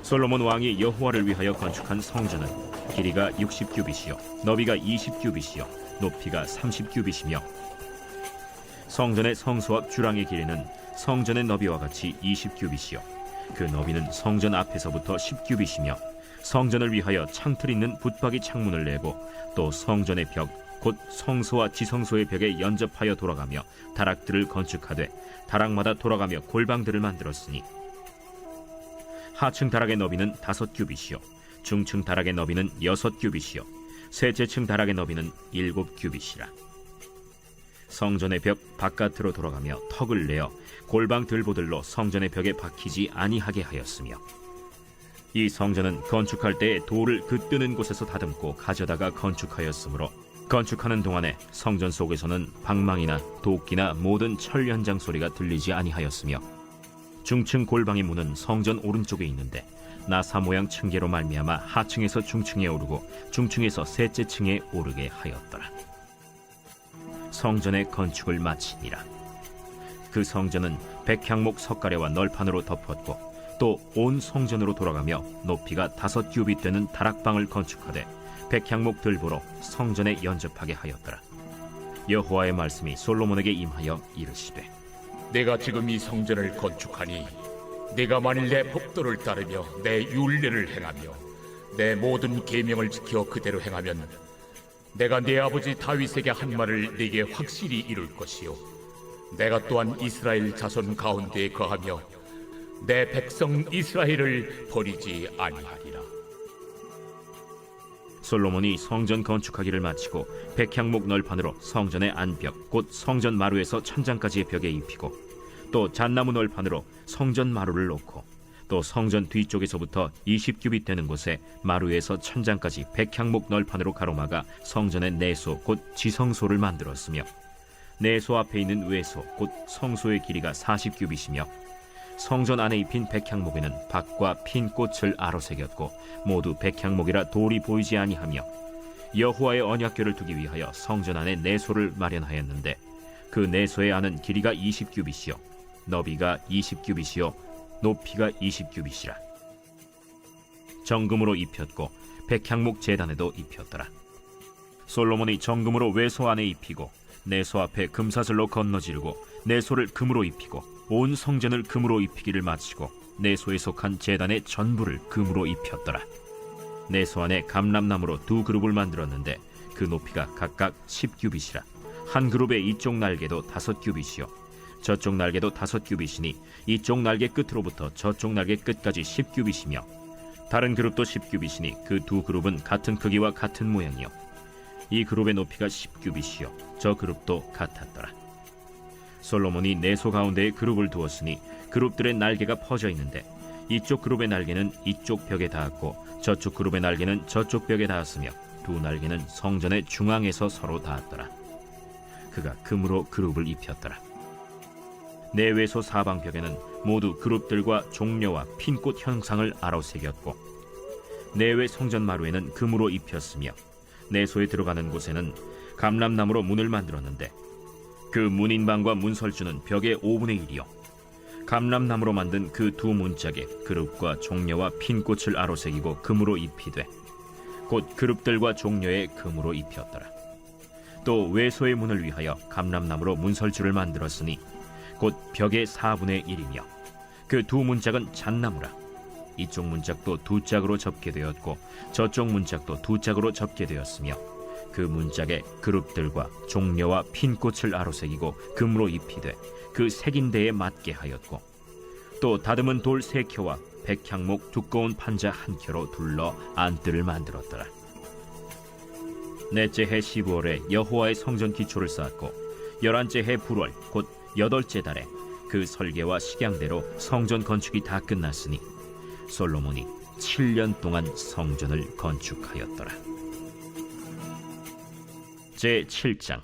솔로몬 왕이 여호와를 위하여 건축한 성전은 길이가 60규빗이요 너비가 20규빗이요 높이가 30규빗이며 성전의 성소 앞 주랑의 길이는 성전의 너비와 같이 20규빗이요 그 너비는 성전 앞에서부터 10규빗이며 성전을 위하여 창틀 있는 붙박이 창문을 내고 또 성전의 벽 곧 성소와 지성소의 벽에 연접하여 돌아가며 다락들을 건축하되 다락마다 돌아가며 골방들을 만들었으니 하층 다락의 너비는 5규빗이요 중층 다락의 너비는 6규빗이요 셋째층 다락의 너비는 7규빗이라. 성전의 벽 바깥으로 돌아가며 턱을 내어 골방 들보들로 성전의 벽에 박히지 아니하게 하였으며 이 성전은 건축할 때에 돌을 그 뜨는 곳에서 다듬고 가져다가 건축하였으므로 건축하는 동안에 성전 속에서는 방망이나 도끼나 모든 철 연장 소리가 들리지 아니하였으며 중층 골방의 문은 성전 오른쪽에 있는데 나사 모양 층계로 말미암아 하층에서 중층에 오르고 중층에서 셋째 층에 오르게 하였더라. 성전의 건축을 마치니라. 그 성전은 백향목 석가래와 널판으로 덮었고 또 온 성전으로 돌아가며 높이가 5규빗 되는 다락방을 건축하되 백향목 들보로 성전에 연접하게 하였더라. 여호와의 말씀이 솔로몬에게 임하여 이르시되 내가 지금 이 성전을 건축하니 내가 만일 내 법도를 따르며 내 율례를 행하며 내 모든 계명을 지켜 그대로 행하면 내가 내 아버지 다윗에게 한 말을 네게 확실히 이룰 것이요 내가 또한 이스라엘 자손 가운데에 거하며 내 백성 이스라엘을 버리지 아니하리라. 솔로몬이 성전 건축하기를 마치고 백향목 널판으로 성전의 안벽 곧 성전 마루에서 천장까지의 벽에 입히고 또 잣나무 널판으로 성전 마루를 놓고 또 성전 뒤쪽에서부터 20규빗 되는 곳에 마루에서 천장까지 백향목 널판으로 가로막아 성전의 내소 곧 지성소를 만들었으며 내소 앞에 있는 외소 곧 성소의 길이가 40규빗이며 성전 안에 입힌 백향목에는 박과 핀 꽃을 아로새겼고 모두 백향목이라 돌이 보이지 아니하며 여호와의 언약궤를 두기 위하여 성전 안에 내소를 마련하였는데 그 내소의 안은 길이가 20규빗이요 너비가 20규빗이요 높이가 20규빗이라. 정금으로 입혔고 백향목 제단에도 입혔더라. 솔로몬이 정금으로 외소 안에 입히고 내소 앞에 금사슬로 건너지르고 내소를 금으로 입히고 온 성전을 금으로 입히기를 마치고 내소에 속한 제단의 전부를 금으로 입혔더라. 내소 안에 감람나무로 2그룹을 만들었는데 그 높이가 각각 10규빗이라. 한 그룹의 이쪽 날개도 5규빗이요 저쪽 날개도 5규빗이니 이쪽 날개 끝으로부터 저쪽 날개 끝까지 10규빗이며 다른 그룹도 10규빗이니 그 2그룹은 같은 크기와 같은 모양이요 이 그룹의 높이가 10규빗이요 저 그룹도 같았더라. 솔로몬이 내소 가운데에 그룹을 두었으니 그룹들의 날개가 퍼져 있는데 이쪽 그룹의 날개는 이쪽 벽에 닿았고 저쪽 그룹의 날개는 저쪽 벽에 닿았으며 두 날개는 성전의 중앙에서 서로 닿았더라. 그가 금으로 그룹을 입혔더라. 내외소 사방벽에는 모두 그룹들과 종려와 핀꽃 형상을 아로새겼고 내외 성전 마루에는 금으로 입혔으며 내소에 들어가는 곳에는 감람나무로 문을 만들었는데 그 문인방과 문설주는 벽의 5분의 1이요 감람나무로 만든 그 2문짝에 그룹과 종려와 핀꽃을 아로새기고 금으로 입히되 곧 그룹들과 종려에 금으로 입혔더라. 또 외소의 문을 위하여 감람나무로 문설주를 만들었으니 곧 벽의 4분의 1이며 그 2문짝은 잣나무라. 이쪽 문짝도 2짝으로 접게 되었고 저쪽 문짝도 2짝으로 접게 되었으며 그 문짝에 그룹들과 종려와 핀꽃을 아로새기고 금으로 입히되 그 새긴 데에 맞게 하였고 또 다듬은 돌 3켜와 백향목 두꺼운 판자 1켜로 둘러 안뜰을 만들었더라. 넷째 해 15월에 여호와의 성전 기초를 쌓았고 11째 해 불월 곧 8째 달에 그 설계와 식양대로 성전 건축이 다 끝났으니 솔로몬이 7년 동안 성전을 건축하였더라. 제7장.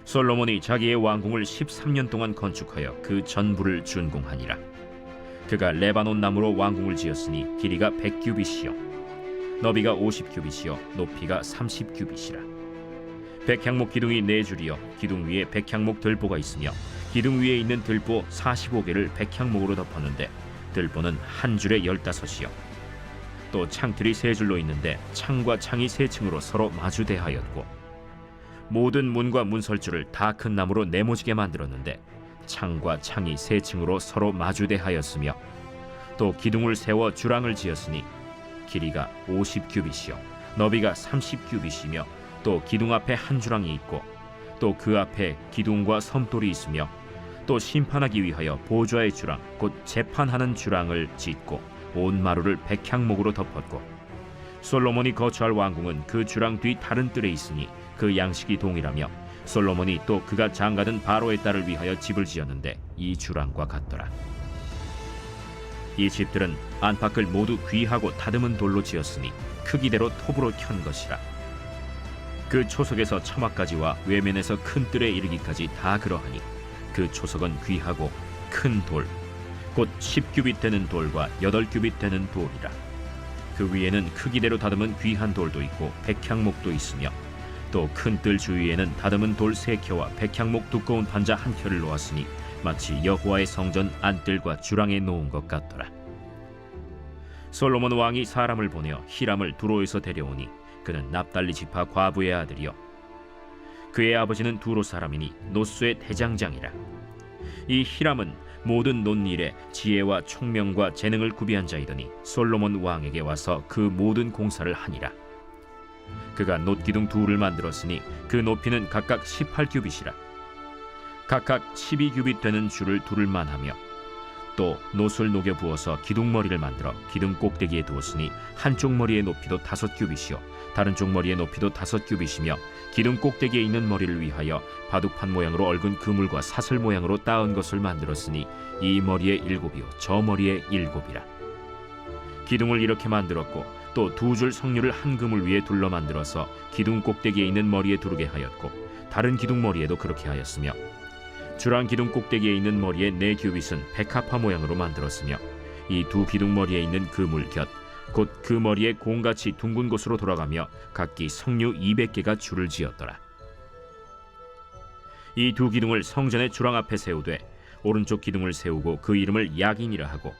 솔로몬이 자기의 왕궁을 13년 동안 건축하여 그 전부를 준공하니라. 그가 레바논 나무로 왕궁을 지었으니 길이가 100규빗이요 너비가 50규빗이요 높이가 30규빗이라. 백향목 기둥이 4줄이요 기둥 위에 백향목 들보가 있으며 기둥 위에 있는 들보 45개를 백향목으로 덮었는데 들보는 한 줄에 15이요 또 창틀이 3줄로 있는데 창과 창이 3층으로 서로 마주대하였고 모든 문과 문설주를 다 큰 나무로 네모지게 만들었는데 창과 창이 3층으로 서로 마주대하였으며 또 기둥을 세워 주랑을 지었으니 길이가 50규빗이요 너비가 30규빗이며 또 기둥 앞에 한 주랑이 있고 또 그 앞에 기둥과 섬돌이 있으며 또 심판하기 위하여 보좌의 주랑 곧 재판하는 주랑을 짓고 온 마루를 백향목으로 덮었고 솔로몬이 거처할 왕궁은 그 주랑 뒤 다른 뜰에 있으니 그 양식이 동일하며 솔로몬이 또 그가 장가든 바로의 딸을 위하여 집을 지었는데 이 주랑과 같더라. 이 집들은 안팎을 모두 귀하고 다듬은 돌로 지었으니 크기대로 톱으로 켠 것이라. 그 초석에서 처막까지와 외면에서 큰 뜰에 이르기까지 다 그러하니 그 초석은 귀하고 큰 돌, 곧 10규빗 되는 돌과 8규빗 되는 돌이라. 그 위에는 크기대로 다듬은 귀한 돌도 있고 백향목도 있으며 또 큰 뜰 주위에는 다듬은 돌 3켜와 백향목 두꺼운 판자 1켜를 놓았으니 마치 여호와의 성전 안뜰과 주랑에 놓은 것 같더라. 솔로몬 왕이 사람을 보내어 히람을 두로에서 데려오니 그는 납달리 지파 과부의 아들이요 그의 아버지는 두로 사람이니 노수의 대장장이라. 이 히람은 모든 논일에 지혜와 총명과 재능을 구비한 자이더니 솔로몬 왕에게 와서 그 모든 공사를 하니라. 그가 놋기둥 둘을 만들었으니 그 높이는 각각 18규빗이라. 각각 12규빗 되는 줄을 두를 만하며 또 놋을 녹여 부어서 기둥머리를 만들어 기둥 꼭대기에 두었으니 한쪽 머리의 높이도 5규빗이요 다른 쪽 머리의 높이도 5규빗이며 기둥 꼭대기에 있는 머리를 위하여 바둑판 모양으로 얽은 그물과 사슬 모양으로 따은 것을 만들었으니 이 머리에 7이요 저 머리에 7이라. 기둥을 이렇게 만들었고 또 2줄 석류를 한 그물 위에 둘러 만들어서 기둥 꼭대기에 있는 머리에 두르게 하였고 다른 기둥 머리에도 그렇게 하였으며 주랑 기둥 꼭대기에 있는 머리의 4규빗은 백합화 모양으로 만들었으며 이 2 기둥 머리에 있는 그물 곁 곧 그 머리에 공같이 둥근 곳으로 돌아가며 각기 석류 200개가 줄을 지었더라. 이 2 기둥을 성전의 주랑 앞에 세우되 오른쪽 기둥을 세우고 그 이름을 야긴이라 하고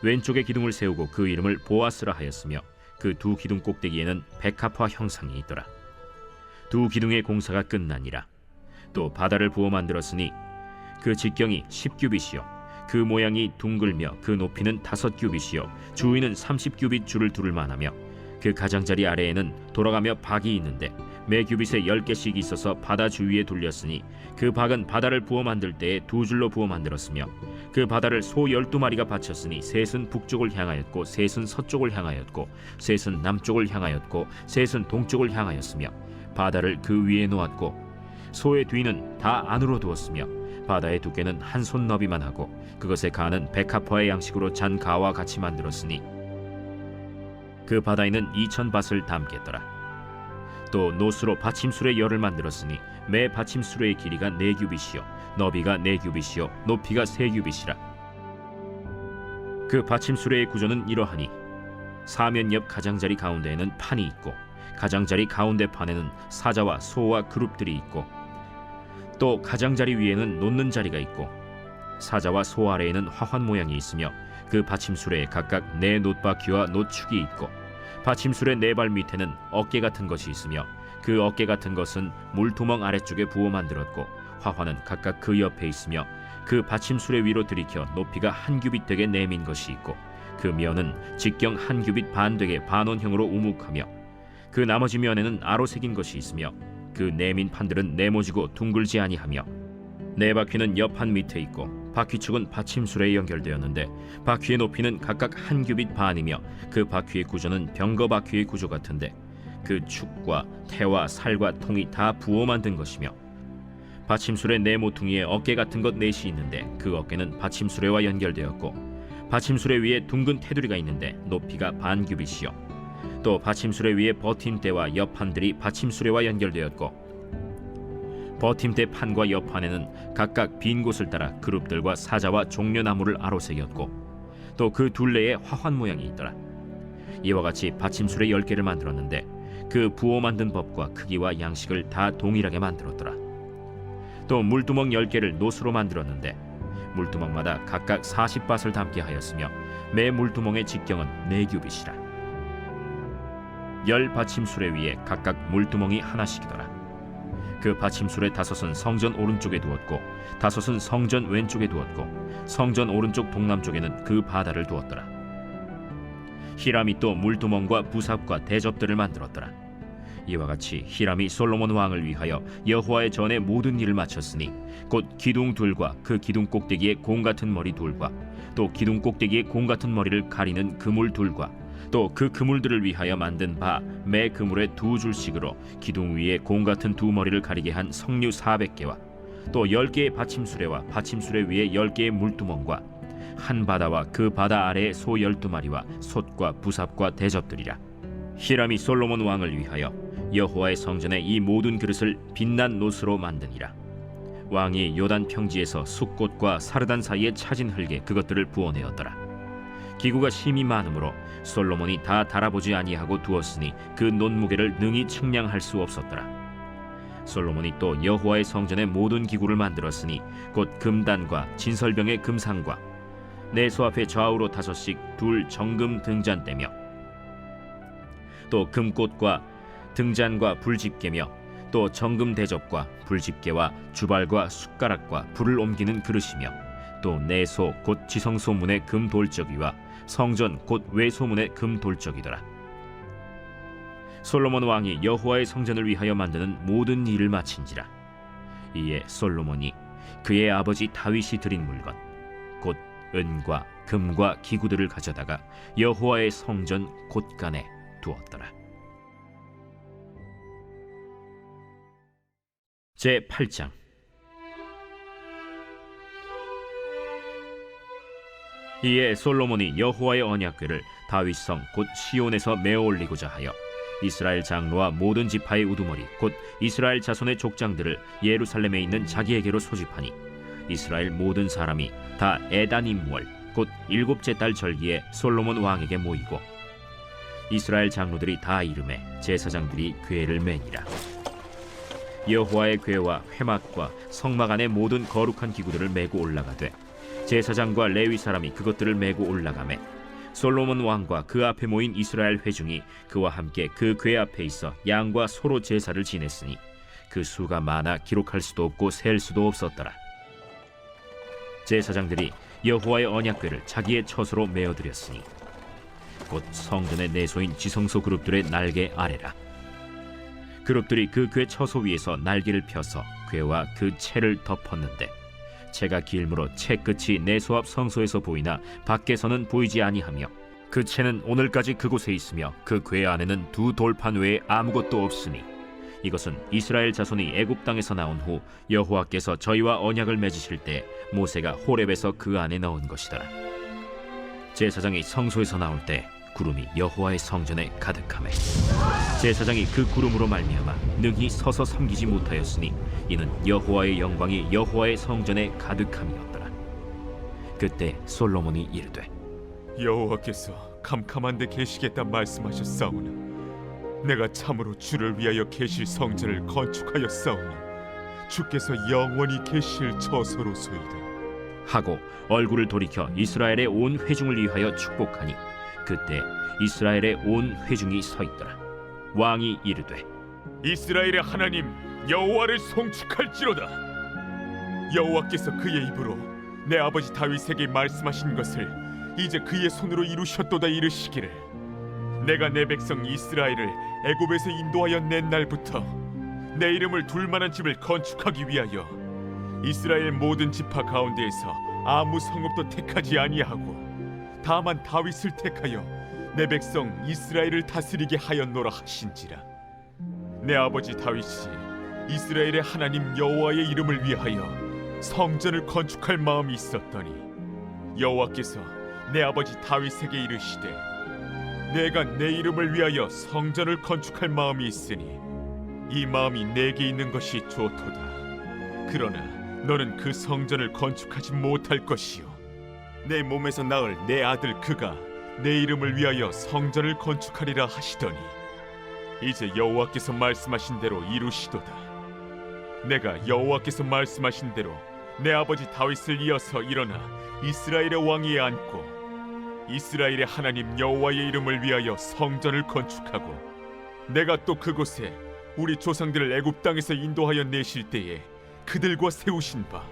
왼쪽의 기둥을 세우고 그 이름을 보아스라 하였으며 그 2 기둥 꼭대기에는 백합화 형상이 있더라. 2 기둥의 공사가 끝나니라. 또 바다를 부어 만들었으니 그 직경이 10규빗이요 그 모양이 둥글며 그 높이는 5규빗이요 주위는 30규빗 줄을 두를 만하며 그 가장자리 아래에는 돌아가며 박이 있는데 매 규빗에 10개씩 있어서 바다 주위에 둘렸으니 그 박은 바다를 부어 만들 때에 2줄로 부어 만들었으며 그 바다를 소 12마리가 바쳤으니 셋은 북쪽을 향하였고 셋은 서쪽을 향하였고 셋은 남쪽을 향하였고 셋은 동쪽을 향하였으며 바다를 그 위에 놓았고 소의 뒤는 다 안으로 두었으며 바다의 두께는 한 손 너비만 하고 그것의 가는 백합화의 양식으로 잔 가와 같이 만들었으니 그 바다에는 2000밭을 담겠더라. 또 노수로 받침술의 열을 만들었으니 매 받침술의 길이가 4규빗이요 너비가 4규빗이요 높이가 3규빗이라. 그 받침술의 구조는 이러하니 사면 옆 가장자리 가운데에는 판이 있고 가장자리 가운데 판에는 사자와 소와 그룹들이 있고 또 가장자리 위에는 놓는 자리가 있고 사자와 소 아래에는 화환 모양이 있으며 그 받침술에 각각 4 놋바퀴와 놋축이 있고 받침술의 4발 밑에는 어깨 같은 것이 있으며 그 어깨 같은 것은 물두멍 아래쪽에 부어 만들었고 화환은 각각 그 옆에 있으며 그 받침술의 위로 들이켜 높이가 1규빗 되게 내민 것이 있고 그 면은 직경 1규빗 반 되게 반원형으로 우묵하며 그 나머지 면에는 아로 새긴 것이 있으며 그 내민 판들은 네모지고 둥글지 아니하며 4바퀴는 옆판 밑에 있고 바퀴축은 받침술에 연결되었는데 바퀴의 높이는 각각 1규빗 반이며 그 바퀴의 구조는 병거 바퀴의 구조 같은데 그 축과 태와 살과 통이 다 부어 만든 것이며 받침술의 4모퉁이에 어깨 같은 것 4이 있는데 그 어깨는 받침술에와 연결되었고 받침술의 위에 둥근 테두리가 있는데 높이가 반규빗이요 또 받침술의 위에 버팀대와 옆판들이 받침술에와 연결되었고 버팀대 판과 옆판에는 각각 빈 곳을 따라 그룹들과 사자와 종려나무를 아로새겼고 또 그 둘레에 화환 모양이 있더라. 이와 같이 받침술의 10개를 만들었는데 그 부어 만든 법과 크기와 양식을 다 동일하게 만들었더라. 또 물두멍 10개를 놋으로 만들었는데 물두멍마다 각각 40밭을 담게 하였으며 매 물두멍의 직경은 4규빗이라. 10 받침수레 위에 각각 물두멍이 하나씩이더라. 그 받침수레 5은 성전 오른쪽에 두었고 5은 성전 왼쪽에 두었고 성전 오른쪽 동남쪽에는 그 바다를 두었더라. 히람이 또 물두멍과 부삽과 대접들을 만들었더라. 이와 같이 히람이 솔로몬 왕을 위하여 여호와의 전에 모든 일을 마쳤으니 곧 기둥 둘과 그 기둥 꼭대기에 공 같은 머리 둘과 또 기둥 꼭대기에 공 같은 머리를 가리는 그물 둘과 또 그 그물들을 위하여 만든 바 매 그물에 2줄씩으로 기둥 위에 공 같은 2머리를 가리게 한 석류 400개와 또 10개의 받침수레와 받침수레 위에 10개의 물두멍과 한 바다와 그 바다 아래에 소 12마리와 솥과 부삽과 대접들이라. 히람이 솔로몬 왕을 위하여 여호와의 성전에 이 모든 그릇을 빛난 노스로 만드니라. 왕이 요단 평지에서 숫꽃과 사르단 사이에 차진 흙에 그것들을 부어내었더라. 기구가 심히 많으므로 솔로몬이 다 달아보지 아니하고 두었으니 그 논무게를 능히 측량할 수 없었더라. 솔로몬이 또 여호와의 성전의 모든 기구를 만들었으니 곧 금단과 진설병의 금상과 내소 앞에 좌우로 5씩 둘 정금 등잔대며 또 금꽃과 등잔과 불집게며 또 정금 대접과 불집게와 주발과 숟가락과 불을 옮기는 그릇이며 또 내소 곧 지성소문의 금 돌적이와 성전 곧 외소문의 금 돌적이더라. 솔로몬 왕이 여호와의 성전을 위하여 만드는 모든 일을 마친지라. 이에 솔로몬이 그의 아버지 다윗이 드린 물건 곧 은과 금과 기구들을 가져다가 여호와의 성전 곳간에 두었더라. 제8장. 이에 솔로몬이 여호와의 언약궤를 다윗성 곧 시온에서 메어 올리고자 하여 이스라엘 장로와 모든 지파의 우두머리 곧 이스라엘 자손의 족장들을 예루살렘에 있는 자기에게로 소집하니 이스라엘 모든 사람이 다 에다님월 곧 7째 달 절기에 솔로몬 왕에게 모이고 이스라엘 장로들이 다 이름에 제사장들이 궤를 매니라. 여호와의 궤와 회막과 성막 안의 모든 거룩한 기구들을 메고 올라가되 제사장과 레위 사람이 그것들을 메고 올라가매 솔로몬 왕과 그 앞에 모인 이스라엘 회중이 그와 함께 그 궤 앞에 있어 양과 소로 제사를 지냈으니 그 수가 많아 기록할 수도 없고 셀 수도 없었더라. 제사장들이 여호와의 언약궤를 자기의 처소로 메어드렸으니 곧 성전의 내소인 지성소 그룹들의 날개 아래라. 그룹들이 그 궤 처소 위에서 날개를 펴서 궤와 그 채를 덮었는데 채가 길므로 채 끝이 내소 앞 성소에서 보이나 밖에서는 보이지 아니하며 그 채는 오늘까지 그곳에 있으며 그 궤 안에는 2 돌판 외에 아무것도 없으니 이것은 이스라엘 자손이 애굽 땅에서 나온 후 여호와께서 저희와 언약을 맺으실 때 모세가 호렙에서 그 안에 넣은 것이더라. 제사장이 성소에서 나올 때 구름이 여호와의 성전에 가득하매 제사장이 그 구름으로 말미암아 능히 서서 섬기지 못하였으니 이는 여호와의 영광이 여호와의 성전에 가득함이었더라. 그때 솔로몬이 이르되 여호와께서 캄캄한 데 계시겠다 말씀하셨사오나 내가 참으로 주를 위하여 계실 성전을 건축하였사오니 주께서 영원히 계실 처소로소이다 하고 얼굴을 돌이켜 이스라엘의 온 회중을 위하여 축복하니 그때 이스라엘의 온 회중이 서 있더라. 왕이 이르되 이스라엘의 하나님 여호와를 송축할지로다. 여호와께서 그의 입으로 내 아버지 다윗에게 말씀하신 것을 이제 그의 손으로 이루셨도다 이르시기를 내가 내 백성 이스라엘을 애굽에서 인도하여 낸 날부터 내 이름을 둘 만한 집을 건축하기 위하여 이스라엘 모든 지파 가운데에서 아무 성읍도 택하지 아니하고 다만 다윗을 택하여 내 백성 이스라엘을 다스리게 하였노라 하신지라. 내 아버지 다윗이 이스라엘의 하나님 여호와의 이름을 위하여 성전을 건축할 마음이 있었더니 여호와께서 내 아버지 다윗에게 이르시되 내가 내 이름을 위하여 성전을 건축할 마음이 있으니 이 마음이 내게 있는 것이 좋도다. 그러나 너는 그 성전을 건축하지 못할 것이요 내 몸에서 낳을 내 아들 그가 내 이름을 위하여 성전을 건축하리라 하시더니 이제 여호와께서 말씀하신 대로 이루시도다. 내가 여호와께서 말씀하신 대로 내 아버지 다윗을 이어서 일어나 이스라엘의 왕위에 앉고 이스라엘의 하나님 여호와의 이름을 위하여 성전을 건축하고 내가 또 그곳에 우리 조상들을 애굽 땅에서 인도하여 내실 때에 그들과 세우신 바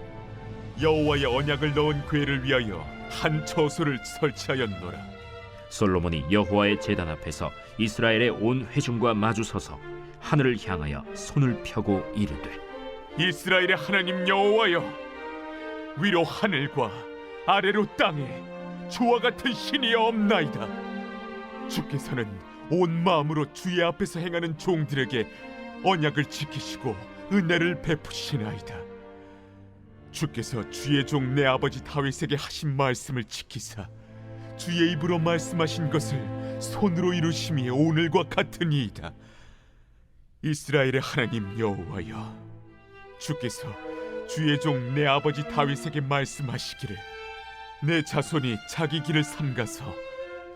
여호와의 언약을 넣은 궤를 위하여 한 처소를 설치하였노라. 솔로몬이 여호와의 제단 앞에서 이스라엘의 온 회중과 마주서서 하늘을 향하여 손을 펴고 이르되 이스라엘의 하나님 여호와여, 위로 하늘과 아래로 땅에 주와 같은 신이 없나이다. 주께서는 온 마음으로 주의 앞에서 행하는 종들에게 언약을 지키시고 은혜를 베푸시나이다. 주께서 주의 종 내 아버지 다윗에게 하신 말씀을 지키사 주의 입으로 말씀하신 것을 손으로 이루심이 오늘과 같으니이다. 이스라엘의 하나님 여호와여, 주께서 주의 종 내 아버지 다윗에게 말씀하시기를 내 자손이 자기 길을 삼가서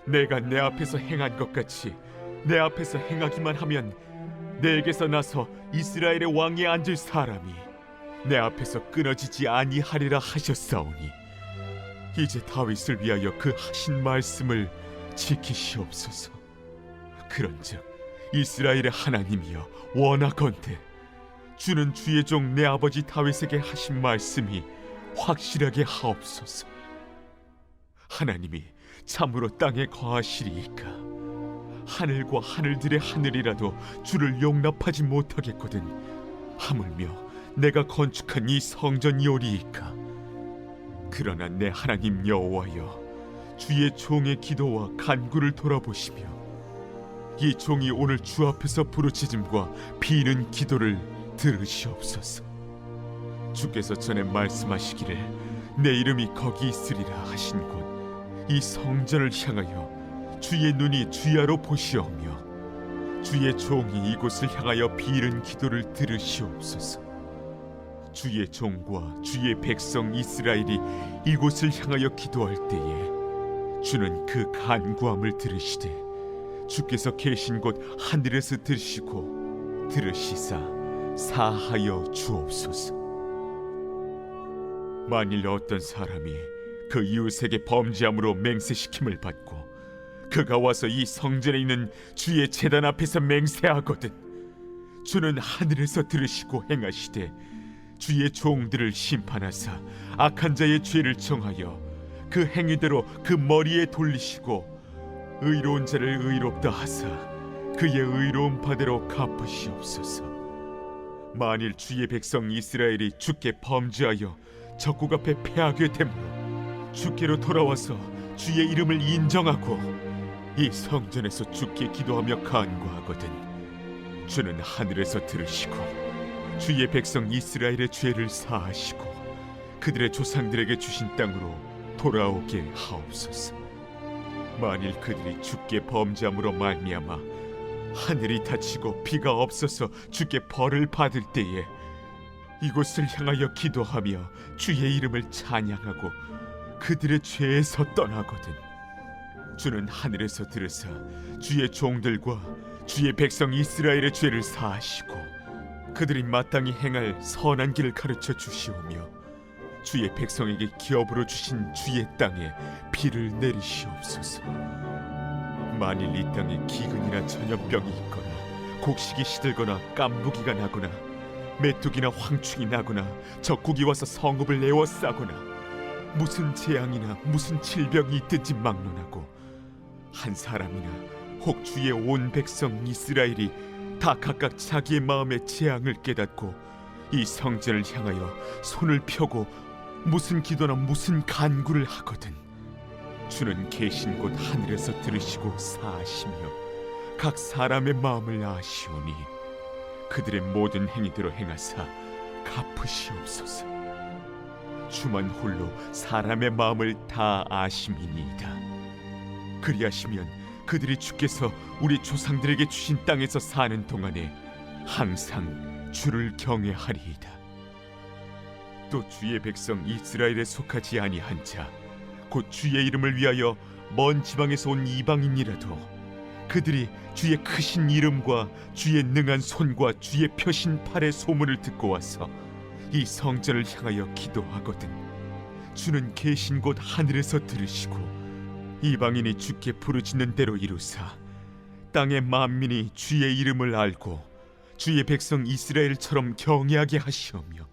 내가 내 앞에서 행한 것 같이 내 앞에서 행하기만 하면 내게서 나서 이스라엘의 왕위에 앉을 사람이 내 앞에서 끊어지지 아니하리라 하셨사오니 이제 다윗을 위하여 그 하신 말씀을 지키시옵소서. 그런즉 이스라엘의 하나님이여, 원하건대 주는 주의 종 내 아버지 다윗에게 하신 말씀이 확실하게 하옵소서. 하나님이 참으로 땅에 거하시리이까 하늘과 하늘들의 하늘이라도 주를 용납하지 못하겠거든 하물며 내가 건축한 이 성전이오리이까. 그러나 내 하나님 여호와여, 주의 종의 기도와 간구를 돌아보시며 이 종이 오늘 주 앞에서 부르짖음과 비는 기도를 들으시옵소서. 주께서 전에 말씀하시기를 내 이름이 거기 있으리라 하신 곳 이 성전을 향하여 주의 눈이 주야로 보시오며 주의 종이 이곳을 향하여 비는 기도를 들으시옵소서. 주의 종과 주의 백성 이스라엘이 이곳을 향하여 기도할 때에 주는 그 간구함을 들으시되 주께서 계신 곳 하늘에서 들으시고 들으시사 사하여 주옵소서. 만일 어떤 사람이 그 이웃에게 범죄함으로 맹세시킴을 받고 그가 와서 이 성전에 있는 주의 제단 앞에서 맹세하거든 주는 하늘에서 들으시고 행하시되 주의 종들을 심판하사 악한 자의 죄를 정하여 그 행위대로 그 머리에 돌리시고 의로운 자를 의롭다 하사 그의 의로운 바대로 갚으시옵소서. 만일 주의 백성 이스라엘이 주께 범죄하여 적국 앞에 패하게 되므로 주께로 돌아와서 주의 이름을 인정하고 이 성전에서 주께 기도하며 간구하거든 주는 하늘에서 들으시고 주의 백성 이스라엘의 죄를 사하시고 그들의 조상들에게 주신 땅으로 돌아오게 하옵소서. 만일 그들이 주께 범죄함으로 말미암아 하늘이 닫히고 비가 없어서 주께 벌을 받을 때에 이곳을 향하여 기도하며 주의 이름을 찬양하고 그들의 죄에서 떠나거든 주는 하늘에서 들으사 주의 종들과 주의 백성 이스라엘의 죄를 사하시고 그들이 마땅히 행할 선한 길을 가르쳐 주시오며 주의 백성에게 기업으로 주신 주의 땅에 비를 내리시옵소서. 만일 이 땅에 기근이나 전염병이 있거나 곡식이 시들거나 깐부기가 나거나 메뚜기나 황충이 나거나 적국이 와서 성읍을 에워싸거나 무슨 재앙이나 무슨 질병이 있든지 막론하고 한 사람이나 혹 주의 온 백성 이스라엘이 다 각각 자기의 마음의 재앙을 깨닫고 이 성전을 향하여 손을 펴고 무슨 기도나 무슨 간구를 하거든 주는 계신 곳 하늘에서 들으시고 사하시며 각 사람의 마음을 아시오니 그들의 모든 행위대로 행하사 갚으시옵소서. 주만 홀로 사람의 마음을 다 아심이니이다. 그리하시면 그들이 주께서 우리 조상들에게 주신 땅에서 사는 동안에 항상 주를 경외하리이다. 또 주의 백성 이스라엘에 속하지 아니한 자 곧 주의 이름을 위하여 먼 지방에서 온 이방인이라도 그들이 주의 크신 이름과 주의 능한 손과 주의 펴신 팔의 소문을 듣고 와서 이 성전을 향하여 기도하거든 주는 계신 곳 하늘에서 들으시고 이방인이 주께 부르짖는 대로 이루사 땅의 만민이 주의 이름을 알고 주의 백성 이스라엘처럼 경외하게 하시오며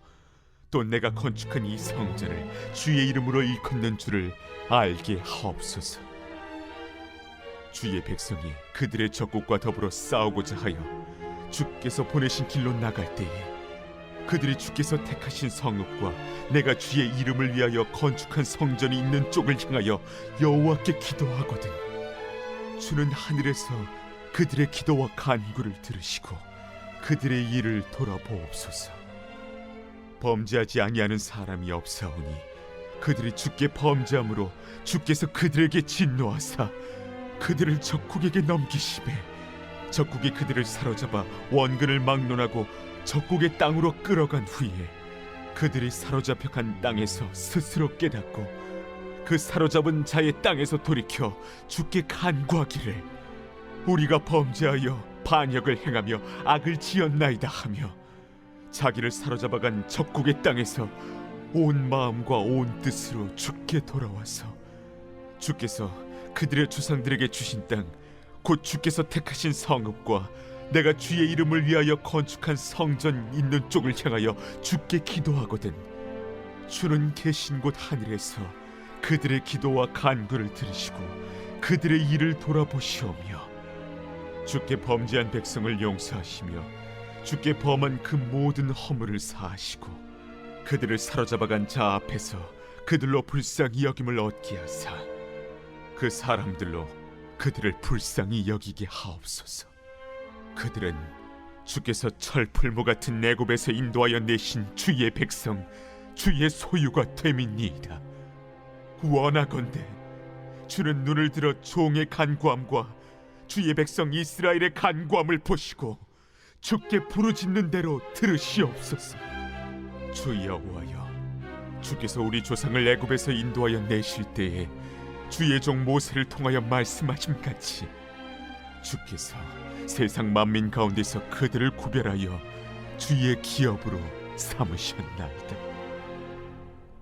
또 내가 건축한 이 성전을 주의 이름으로 일컫는 줄을 알게 하옵소서. 주의 백성이 그들의 적국과 더불어 싸우고자 하여 주께서 보내신 길로 나갈 때에 그들이 주께서 택하신 성읍과 내가 주의 이름을 위하여 건축한 성전이 있는 쪽을 향하여 여호와께 기도하거든 주는 하늘에서 그들의 기도와 간구를 들으시고 그들의 일을 돌아보옵소서. 범죄하지 아니하는 사람이 없사오니 그들이 주께 범죄함으로 주께서 그들에게 진노하사 그들을 적국에게 넘기시매 적국이 그들을 사로잡아 원근을 막론하고 적국의 땅으로 끌어간 후에 그들이 사로잡혀 간 땅에서 스스로 깨닫고 그 사로잡은 자의 땅에서 돌이켜 주께 간구하기를 우리가 범죄하여 반역을 행하며 악을 지었나이다 하며 자기를 사로잡아간 적국의 땅에서 온 마음과 온 뜻으로 주께 돌아와서 주께서 그들의 조상들에게 주신 땅 곧 주께서 택하신 성읍과 내가 주의 이름을 위하여 건축한 성전 있는 쪽을 향하여 주께 기도하거든 주는 계신 곳 하늘에서 그들의 기도와 간구를 들으시고 그들의 일을 돌아보시오며 주께 범죄한 백성을 용서하시며 주께 범한 그 모든 허물을 사하시고 그들을 사로잡아간 자 앞에서 그들로 불쌍히 여김을 얻게 하사 그 사람들로 그들을 불쌍히 여기게 하옵소서. 그들은 주께서 철풀무 같은 애굽에서 인도하여 내신 주의 백성 주의 소유가 됨이니이다. 원하건대 주는 눈을 들어 종의 간구함과 주의 백성 이스라엘의 간구함을 보시고 주께 부르짖는 대로 들으시옵소서. 주 여호와여, 주께서 우리 조상을 애굽에서 인도하여 내실 때에 주의 종 모세를 통하여 말씀하신 같이 주께서 세상 만민 가운데서 그들을 구별하여 주의 기업으로 삼으셨나이다.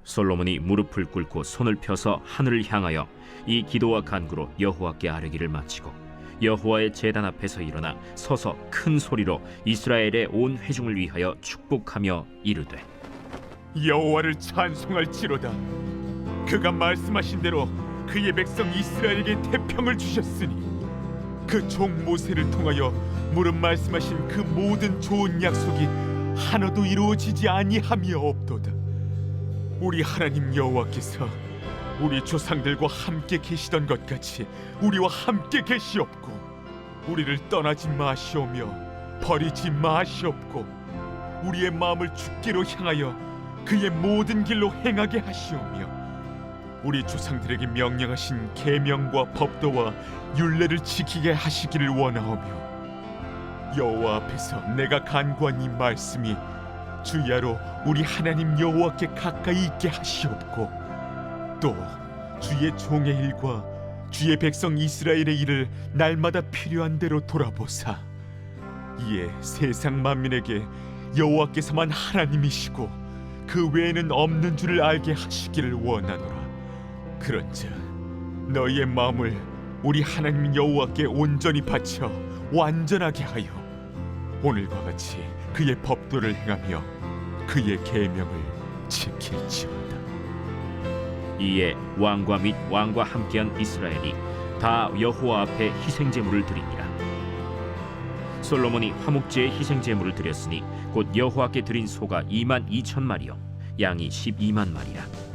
솔로몬이 무릎을 꿇고 손을 펴서 하늘을 향하여 이 기도와 간구로 여호와께 아뢰기를 마치고 여호와의 제단 앞에서 일어나 서서 큰 소리로 이스라엘의 온 회중을 위하여 축복하며 이르되 여호와를 찬송할지로다. 그가 말씀하신 대로 그의 백성 이스라엘에게 태평을 주셨으니 그 종 모세를 통하여 무릇 말씀하신 그 모든 좋은 약속이 하나도 이루어지지 아니함이 없도다. 우리 하나님 여호와께서 우리 조상들과 함께 계시던 것 같이 우리와 함께 계시옵고 우리를 떠나지 마시오며 버리지 마시옵고 우리의 마음을 주께로 향하여 그의 모든 길로 행하게 하시오며 우리 조상들에게 명령하신 계명과 법도와 율례를 지키게 하시기를 원하오며 여호와 앞에서 내가 간구한 이 말씀이 주야로 우리 하나님 여호와께 가까이 있게 하시옵고 또 주의 종의 일과 주의 백성 이스라엘의 일을 날마다 필요한 대로 돌아보사 이에 세상 만민에게 여호와께서만 하나님이시고 그 외에는 없는 줄을 알게 하시기를 원하노라. 그런즉 너희의 마음을 우리 하나님 여호와께 온전히 바쳐 완전하게 하여 오늘과 같이 그의 법도를 행하며 그의 계명을 지킬지어다. 이에 왕과 및 왕과 함께한 이스라엘이 다 여호와 앞에 희생제물을 드리니라. 솔로몬이 화목제의 희생제물을 드렸으니 곧 여호와께 드린 소가 22,000마리요 양이 12만마리라.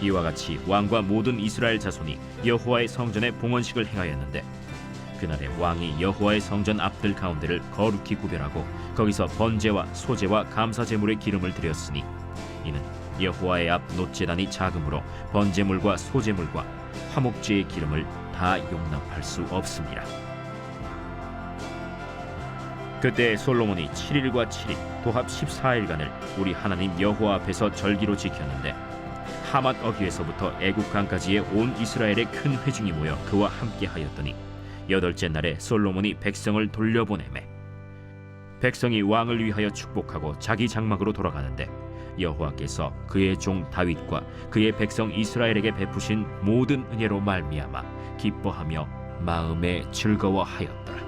이와 같이 왕과 모든 이스라엘 자손이 여호와의 성전에 봉헌식을 행하였는데 그날에 왕이 여호와의 성전 앞들 가운데를 거룩히 구별하고 거기서 번제와 소제와 감사제물의 기름을 드렸으니 이는 여호와의 앞 놋제단이 작으므로 번제물과 소제물과 화목제의 기름을 다 용납할 수 없습니다. 그때 솔로몬이 7일과 7일 도합 14일간을 우리 하나님 여호와 앞에서 절기로 지켰는데 하맛 어귀에서부터 애국강까지의 온 이스라엘의 큰 회중이 모여 그와 함께 하였더니 8째 날에 솔로몬이 백성을 돌려보내매 백성이 왕을 위하여 축복하고 자기 장막으로 돌아가는데 여호와께서 그의 종 다윗과 그의 백성 이스라엘에게 베푸신 모든 은혜로 말미암아 기뻐하며 마음에 즐거워하였더라.